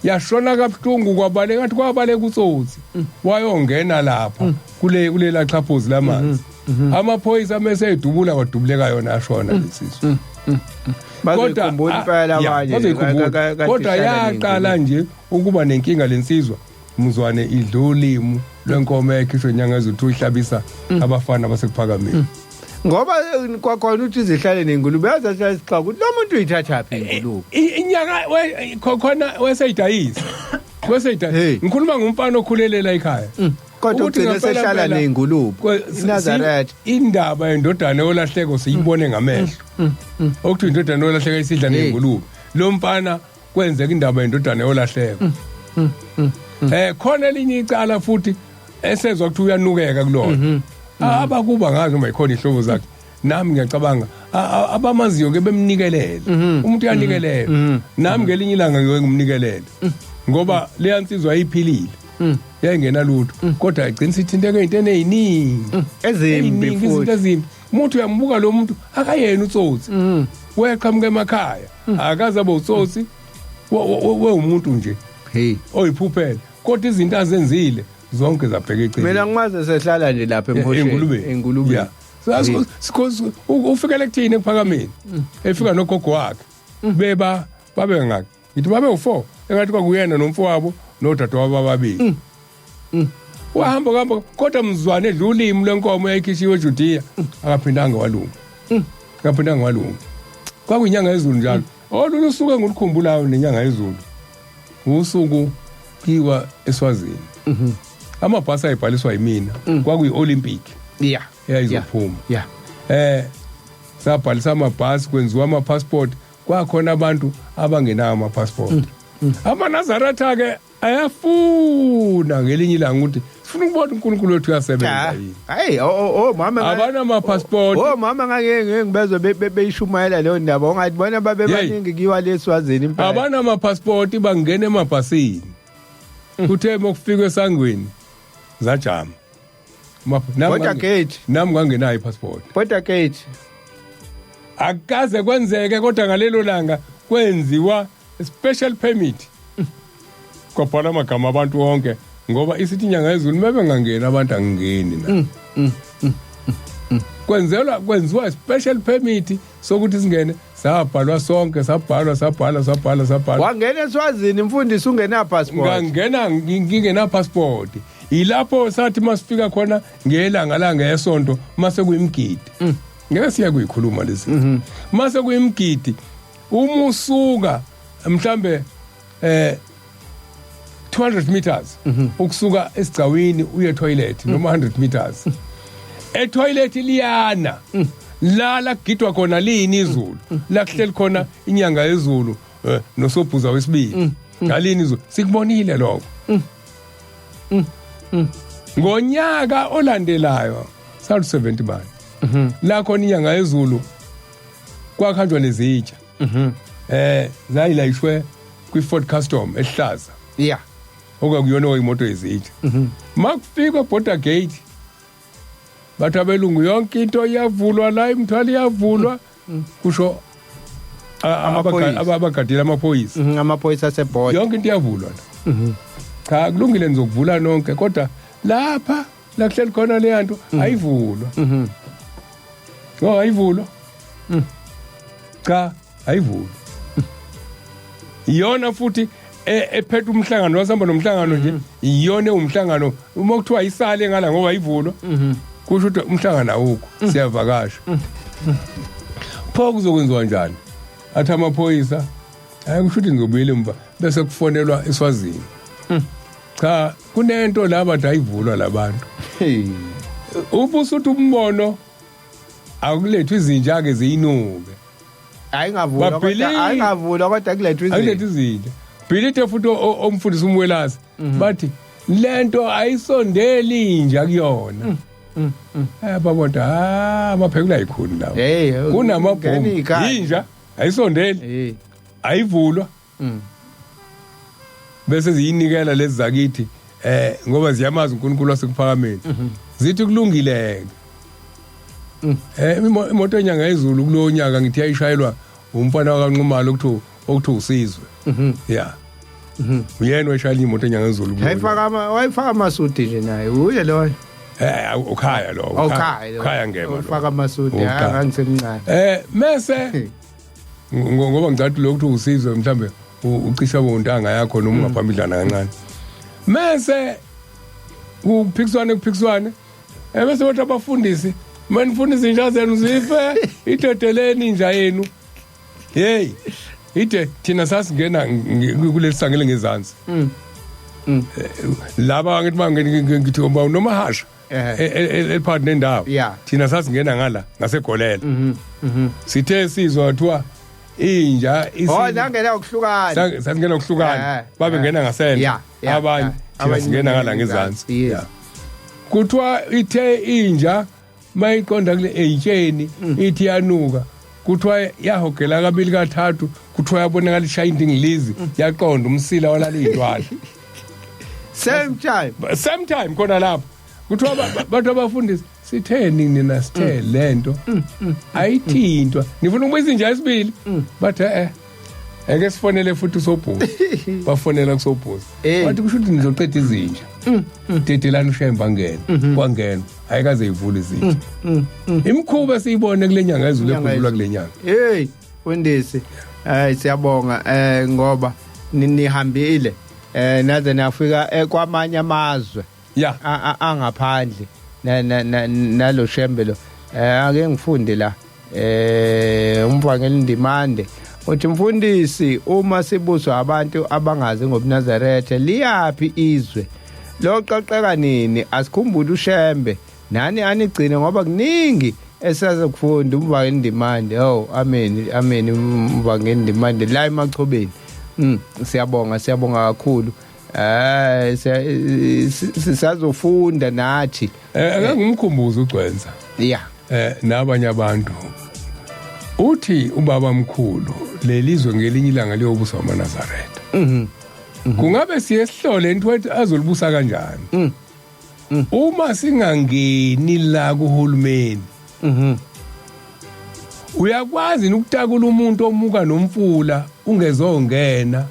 S2: yashona kabuhlungu kwabale ngathi kwabale kutsotsi wayongena lapha kulela xhaphozi lamanzi amaphoyisa mase edubula kwadubuleka yona ashona lesizwe
S1: bazokhumbula impela abanye
S2: kodwa yaqala nje ukuba nenkinga lensizwa umzwane idlulimi lwenkomo ekhishwe inyanga ezithu ihlabisa abafana basekuphakameni
S1: ngoba kwakhona uthi izihlale nezingulube yazathi isixaka ukuthi lo muntu uyithatha phi ingulube
S2: inyanga khona weseyidayisa ngikhuluma ngumfana okhulelela ekhaya
S1: kodwa ugcine sehlala nezingulube iNazaretha
S2: indaba yendodana yolahleko siyibone ngamehlo okuthi indodana yolahleka isidla nezingulube lo mfana kwenzeka indaba yendodana yolahleko khona elinye icala futhi esezwa ukuthi uyanukeka kulona abakuba ngazi noma ikhona ihlobo zakhe nami ngiyacabanga abamaziyo ke bemnikelela umuntu uyanikelela nami ngelinye ilanga ngiyengumnikelela ngoba leya nsizwa ayiphilile yayingena lutho kodwa agcina sithinteke into eziningi
S1: ezimbi futhi
S2: umuntu uyambuka lo muntu akayena utsotsi weqhamuka emakhaya akaze abe utsotsi we umuntu nje oyiphuphela kodwa izinto azenzile zonke zabheka ecini
S1: mina ngimaze sehlala nje lapha engulubeni
S2: ufikele kuthini ekuphakameni efika nogogo wakhe babe ngaki ngithi babe u4 engathi kwakuyena nomfowabo nodadewabo ababili wahamba kodwa mzwane edla ulimi lwenkomo eyikhishiwe eJudiya akaphindanga walunga kwakuyinyanga yezulu njalo olunye usuku engulukhumbulayo nenyanga yezulu usuku kiwa eSwazini amabhasi ayibhaliswa yimina kwakuyi-Olympic yayizophuma sabhalisa amabhasi kwenziwa ama-passport kwakhona abantu abangenayo ama-passport amaNazaretha-ke ayafuna ngelinye ilanga ukuthi sifuna ukubona uNkulunkulu wethu uyasebenza yini
S1: hayi mama
S2: abanama-passport
S1: mama ngeke ngibezwe beyishumayela leyo ndaba ongathi bona babebaningi kiwa leSwazini impela
S2: abanama-passport bangena emabhasini kuthe mokufika esangweni zajama
S1: border gate
S2: nami ngangenayo i-passport
S1: border gate
S2: akaze kwenzeke kodwa ngalelo langa kwenziwa special permit kwabhala amagama abantu wonke ngoba isithi inyanga yezulu mebengangena abantu angingeni na kwenziwa special permit sokuthi singene sabhalwa sonke sabhalwa
S1: wangena eSwazini mfundisi ungena passport
S2: ngangena ngingena passport ilapho sathi masifika khona ngelanga langa yesonto mase kuyimgidi ngeke siya kuyikhuluma lezi mase kuyimgidi umusuka mhlambe 200 meters ukusuka esigcawini uye toilet noma 100 meters etoilet liyana la kugidwa khona lini izulu la kuhleli khona inyanga yezulu nosobhuza wesibili ngalini izulu sikubonile lokho ngonyaka olandelayo salu 70 bani la khona inyanga yezulu kwakhanjwa nezitsha zayilayishwe kwi-Ford Custom ehlaza okuyona imoto yezitsha makufika border gate bathi abelungu yonke into iyavulwa la imthwalo iyavulwa kusho abagadile
S1: amaphoyisa aseborder
S2: yonke into iyavulwa la cha kulungile nizokuvula nonke kodwa lapha la kuhleli khona le nto ayivulwa ayivulwa cha ayivulwa iyona futhi ephethe umhlangano wasihamba nomhlangano nje iyona umhlangano uma kuthiwa isale ngala ngoba ayivulwa kusho ukuthi umhlangano awukho siyavakasha pho kuzokwenziwa njani athi amaphoyisa hayi kusho ukuthi ngizobuyela emva bese kufonelwa eSwazini. Cha kunento laba dayivulwa labantu. Ubusuthi umbono akulethwe izinja ke ziyinuke.
S1: Ayingavulwa kodwa kulethwe izinja.
S2: Akulethwe izinja. Philite futhi omfundisi umwelazi bathi lento ayisondeli inja kuyona. Babona amaphekula ayikhulu lawo. Kunamabhomu inja ayisondeli. Ayivulwa. Bese ziyinikela lezi zakithi ngoba ziyamazi uNkulunkulu wasekuphakameni. Zithi kulungile. Imoto enyanga ezulu kulonyaka ngithi yayishayelwa umfana kaNqumalo okuthi usizwe. Yeah. Uyena washayela imoto enyanga ezulu.
S1: Wayifaka amasudi nje naye uye lo.
S2: Ukhaya lo. Ukhaya ngema lo.
S1: Ufaka amasudi angisemncane.
S2: Mase ngoba ngizathi lokhu usizwe mhlambe ucisha bontanga yakho noma ungaphambidlana kancane. Mase kuphikiswane bese bathi abafundisi manifundisi inja zenu zife itodeleni inja yenu. Hey ite thina sasingena kulesisangele ngezansi. Laba ngithi mangithi ngoba nomahasha ephakathi nendawo thina sasingena ngala ngasegolela. Sithe sizwa wathiwa inja
S1: nangena ukuhlukana
S2: sasingena ukuhlukana babe ngena ngasendle abanye thina singena ngala ngezansi. Kuthiwa ithe inja mayiqonda kule eyitsheni ithi yanuka kuthiwa yahogela kabili kathathu kuthiwa yabonakala ishaya indingilizi yaqonda umsila walala izintwala. Same time khona lapho kuthiwa bathu abafundisi sitheni nina sithe lento ayithintwa nifuna ukubuyisa inja yesibili bathi ake sifonele futhi usobhuza bafonela kusobhuza bathi kusho ukuthi nizoqeda izinja dedelana ushemba ngene kwangena ayikaze ivule izinja imkhuba siyibone kule nyanga ezulu ekhumbula kule nyanga.
S1: Hey fundisi siyabonga ngoba nihambile naze nafika kwamanye amazwe angaphandle nalo shembelo ake ngifunde la umvangeli Ndimande uthi mfundisi uma sibuzwa abantu abangazi ngobuNazaretha liyapi izwe loqoqeka nini asikhumbule ushembe nani anigcine ngoba kuningi esazokufunda umvangeli Ndimande. Amen umvangeli Ndimande la emachobeni. Siyabonga kakhulu. Sisazofunda nathi.
S2: Akangumkhumbuzo ugcwenza. Nabanye abantu uthi ubaba mkhulu lelizwe ngelinye ilanga liyobusa amaNazaretha. Kungabe siyesihlole into azolibusa kanjani? Uma singangeni la kuhulumeni. Uyakwazi ukutakula umuntu omuka nomfula ungezongena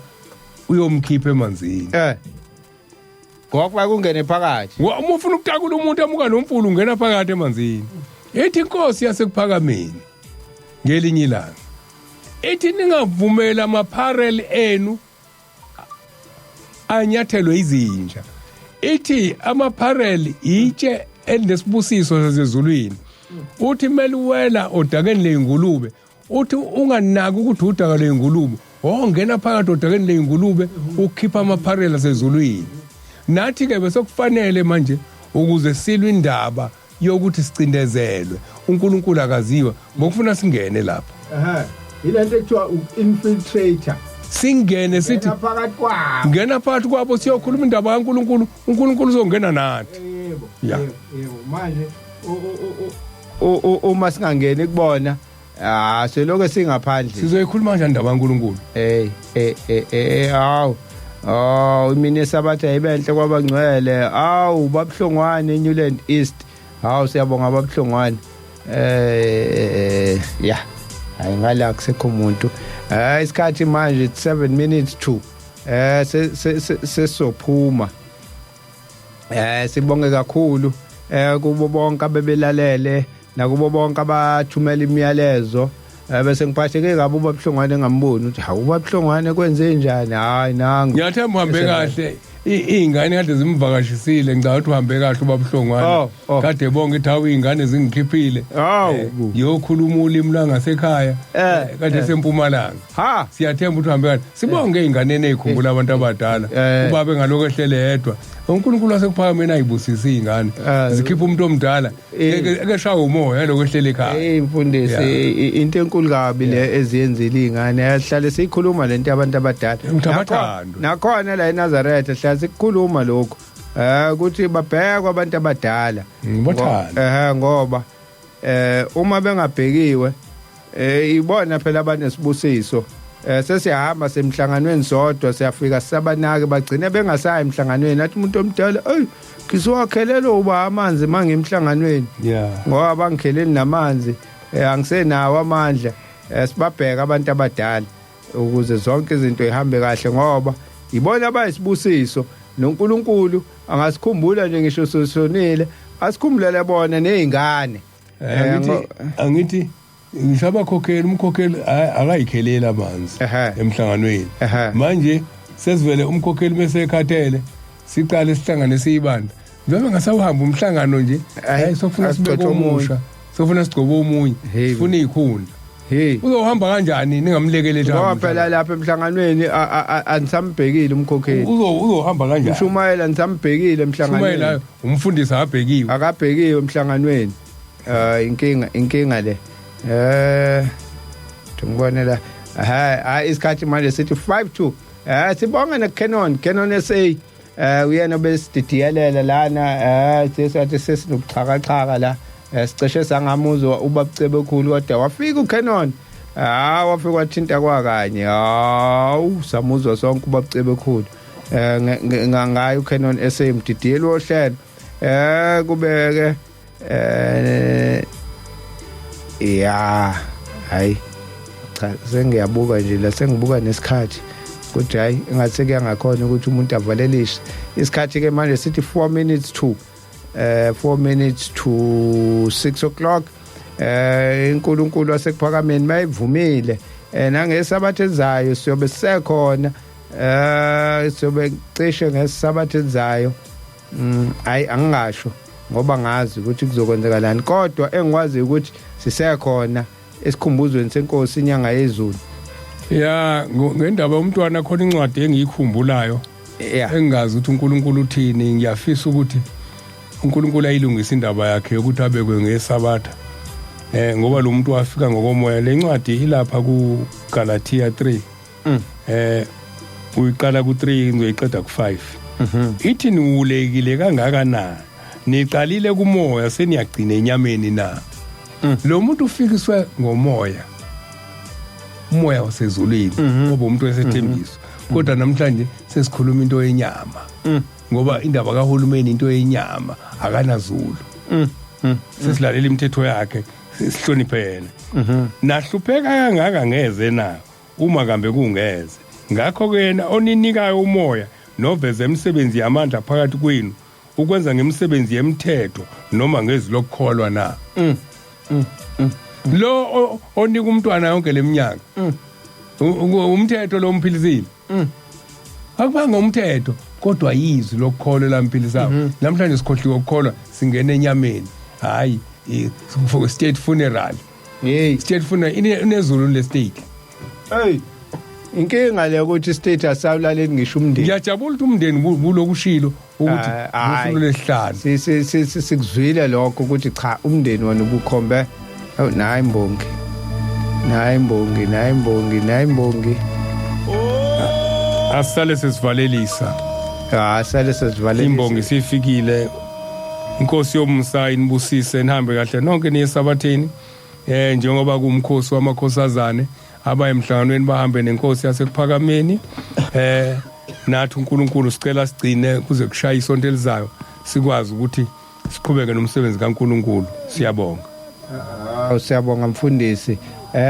S2: uyomkhipha emanzini.
S1: Ngoba kungene phakathi.
S2: Uma ufuna ukutakula umuntu omuka nomfula ungena phakathi emanzini. Ethi inkosi yasekuphakameni ngelinye ilanga ethi ningavumela amaphareli enu anyathelwe izinja. Ithi amaphareli itshe elinesibusiso sasezulwini. Uthi meluwela odakeni lezingulube uthi unganaki ukuthi udaka lezingulube ongena phakathi odakeni lezingulube ukhipha amaphareli asezulwini. Nathi ke bese kufanele manje ukuze silwe indaba yokuthi sicindezelwe uNkulunkulu akaziwa ngokufuna singene lapha.
S1: Ilento ekuthiwa infiltrator.
S2: Singene sithi ngena phakathi kwabo siyokhuluma indaba kaNkulunkulu uNkulunkulu uzongena nathi.
S1: Yebo manje uma singangeni kubona seloko singaphandle
S2: sizoyikhuluma kanjani indaba kaNkulunkulu.
S1: Mina sabatha ayibenhle kwabangcwele babuhlongwane eNewland East. Siyabonga babuhlongwane. Ayingala kusekho umuntu. Isikhathi manje 7 minutes to sesophuma. Sibonge kakhulu kubo bonke abebelalele nakubo bonke abathumela imiyalezo. Bese ngiphatheke kabi ubabuhlongwane ngamboni uthi ubabuhlongwane kwenze njani. Hayi nangu
S2: ngiyathemba uhambe kahle ingane kade zimvakashisile ngicabanga ukuthi uhambe kahle ubabuhlongwana kade bonke ithawu ingane zingikhiphile yokhuluma ulimi langasekhaya kade sempumalanga siyathemba ukuthi uhambe kahle sibonke ingane ezikhumbula abantu abadala ubabe ngaloko ehlele yedwa uNkulunkulu wasekuphakameni ayibusisa izingane zikhipha umuntu omdala ekeshaya umoya lokho ehlele ekhaya
S1: imfundisi into enkulu kabi le eziyenzile izingane yahlale sikhuluma lento abantu abadala nakhona la eNazaretha hlala sikhuluma lokho ukuthi babhekwa abantu abadala ngoba uma bengabhekiwe ibona phela abanesibusiso sesiyahamba semhlanganweni sodwa siyafika sisabanake bagcine bengasayi emhlanganweni athi umuntu omdala ngizowakhelela uba amanzi mangimhlanganweni ngoba bangikheleli namanzi angisenawo amandla sibabheka abantu abadala ukuze zonke izinto zihambe kahle ngoba ibona abayisibusiso noNkulunkulu angasikhumbula nje ngisho sosonile asikhumbulele bona nezingane
S2: angithi ngisabakhokhela umkhokheli akayikhelela amanzi emhlanganweni manje sesivele umkhokheli bese ekhathele siqale sihlangane siyibanda njengoba ngasawuhamba umhlangano nje sofuna sibeke omusha sofuna sigcobe omunye sifuna izikhundla uzohamba kanjani ningamlekeleli
S1: ngoba phela lapha emhlanganweni anisambhekile umkhokheli
S2: uzohamba kanjani
S1: uShumayela anisambhekile emhlanganweni
S2: Shumayela umfundisi
S1: akabhekiwe emhlanganweni inkinga le ngibona la isikhathi manje sithi 5-2 sibonga neCanon SA uyena besididiyelela lana sesathi sesinobuxhakaxhaka la sicishe sangamuzwa ubabucebe ekhulu kodwa wafika uCanon wafika wathinta kwakanye samuzwa sonke ubabucebe ekhulu ngayo uCanon SA mdidiyeli wohlelo kubeke hayi cha sengiyabuka nje la sengibuka nesikhathi ukuthi hayi engathi kuyangakhona ukuthi umuntu avalelishe isikhathi ke manje sithi 4 minutes to 6 o'clock uNkulunkulu wasekuphakameni mayivumile nangesabatha ezayo siyobe sisekhona siyobe cishe ngesabatha ezayo hayi angingasho ngoba ngazi ukuthi kuzokwenzekalani kodwa engikwazi ukuthi sisekhona esikhumbuzweni senkosi inyanga yezulu
S2: ngendaba umntwana khona incwadi engiyikhumbulayo engazi ukuthi uNkulunkulu uthini ngiyafisa ukuthi uNkulunkulu ayilungisa indaba yakhe ukuthi abekwe ngesabatha ngoba lo muntu wafika ngokomoya le ncwadi ilapha kuGalatia 3 uyiqala ku3 ngizoyiqeda ku5 ithi niwulekile kangakanani niqalile kumoya seniyagcina enyameni na lo muntu ufikiswe ngomoya umoya wasezulwini ngoba umuntu wesethembiso kodwa namhlanje sesikhuluma into yenyama ngoba indaba kahulumeni into yenyama akanazulu sesilalela imithetho yakhe sihloniphe yena nahlupheka kangaka ngeze na uma kambe kungeze ngakho ke yena oninikayo umoya noveze imisebenzi yamandla phakathi kwenu ukwenza ngemisebenzi yemithetho noma ngezi lokukholwa na lo onika umntwana yonke leminyaka umthetho lo umphilisile akubanga umthetho kodwa yizwi lokukholwa lamphilisako namhlanje sikhohliwe ukukholwa singena enyameni hayi for state funeral state funeral inezulu le state
S1: inkinga le ukuthi state asawulaleli ngisho umndeni
S2: ngiyajabula ukuthi umndeni bulokushilo ukuthi usuku lesihlanu
S1: sikuzwile lokho ukuthi cha umndeni wona ubukhombe nayi mbongi
S2: asale sesivalelisa imbongi sifikile inkosi yomsa inibusise nihambe kahle nonke niyesabatheni njengoba kumkhosi wamakhosazane abaye emhlanganweni bahambe nenkosi yasekuphakameni nathi uNkulunkulu sicela sigcine kuze kushaya isonto elizayo sikwazi ukuthi siqhubeke nomsebenzi kaNkulunkulu siyabonga
S1: siyabonga mfundisi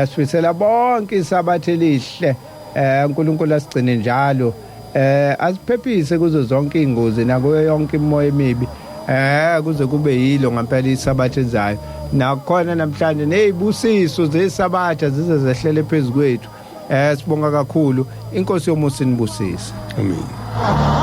S1: sifisela bonke isabathe lihle uNkulunkulu asigcine njalo asiphephise kuzo zonke ingozi nakuyo yonke imoya emibi kuze kube yilo ngempela isabathe ezayo nakhona namhlanje nezibusiso zesabatha zize zehlele phezulu kwethu sibonga kakhulu inkosi yomusa inibusise
S2: amen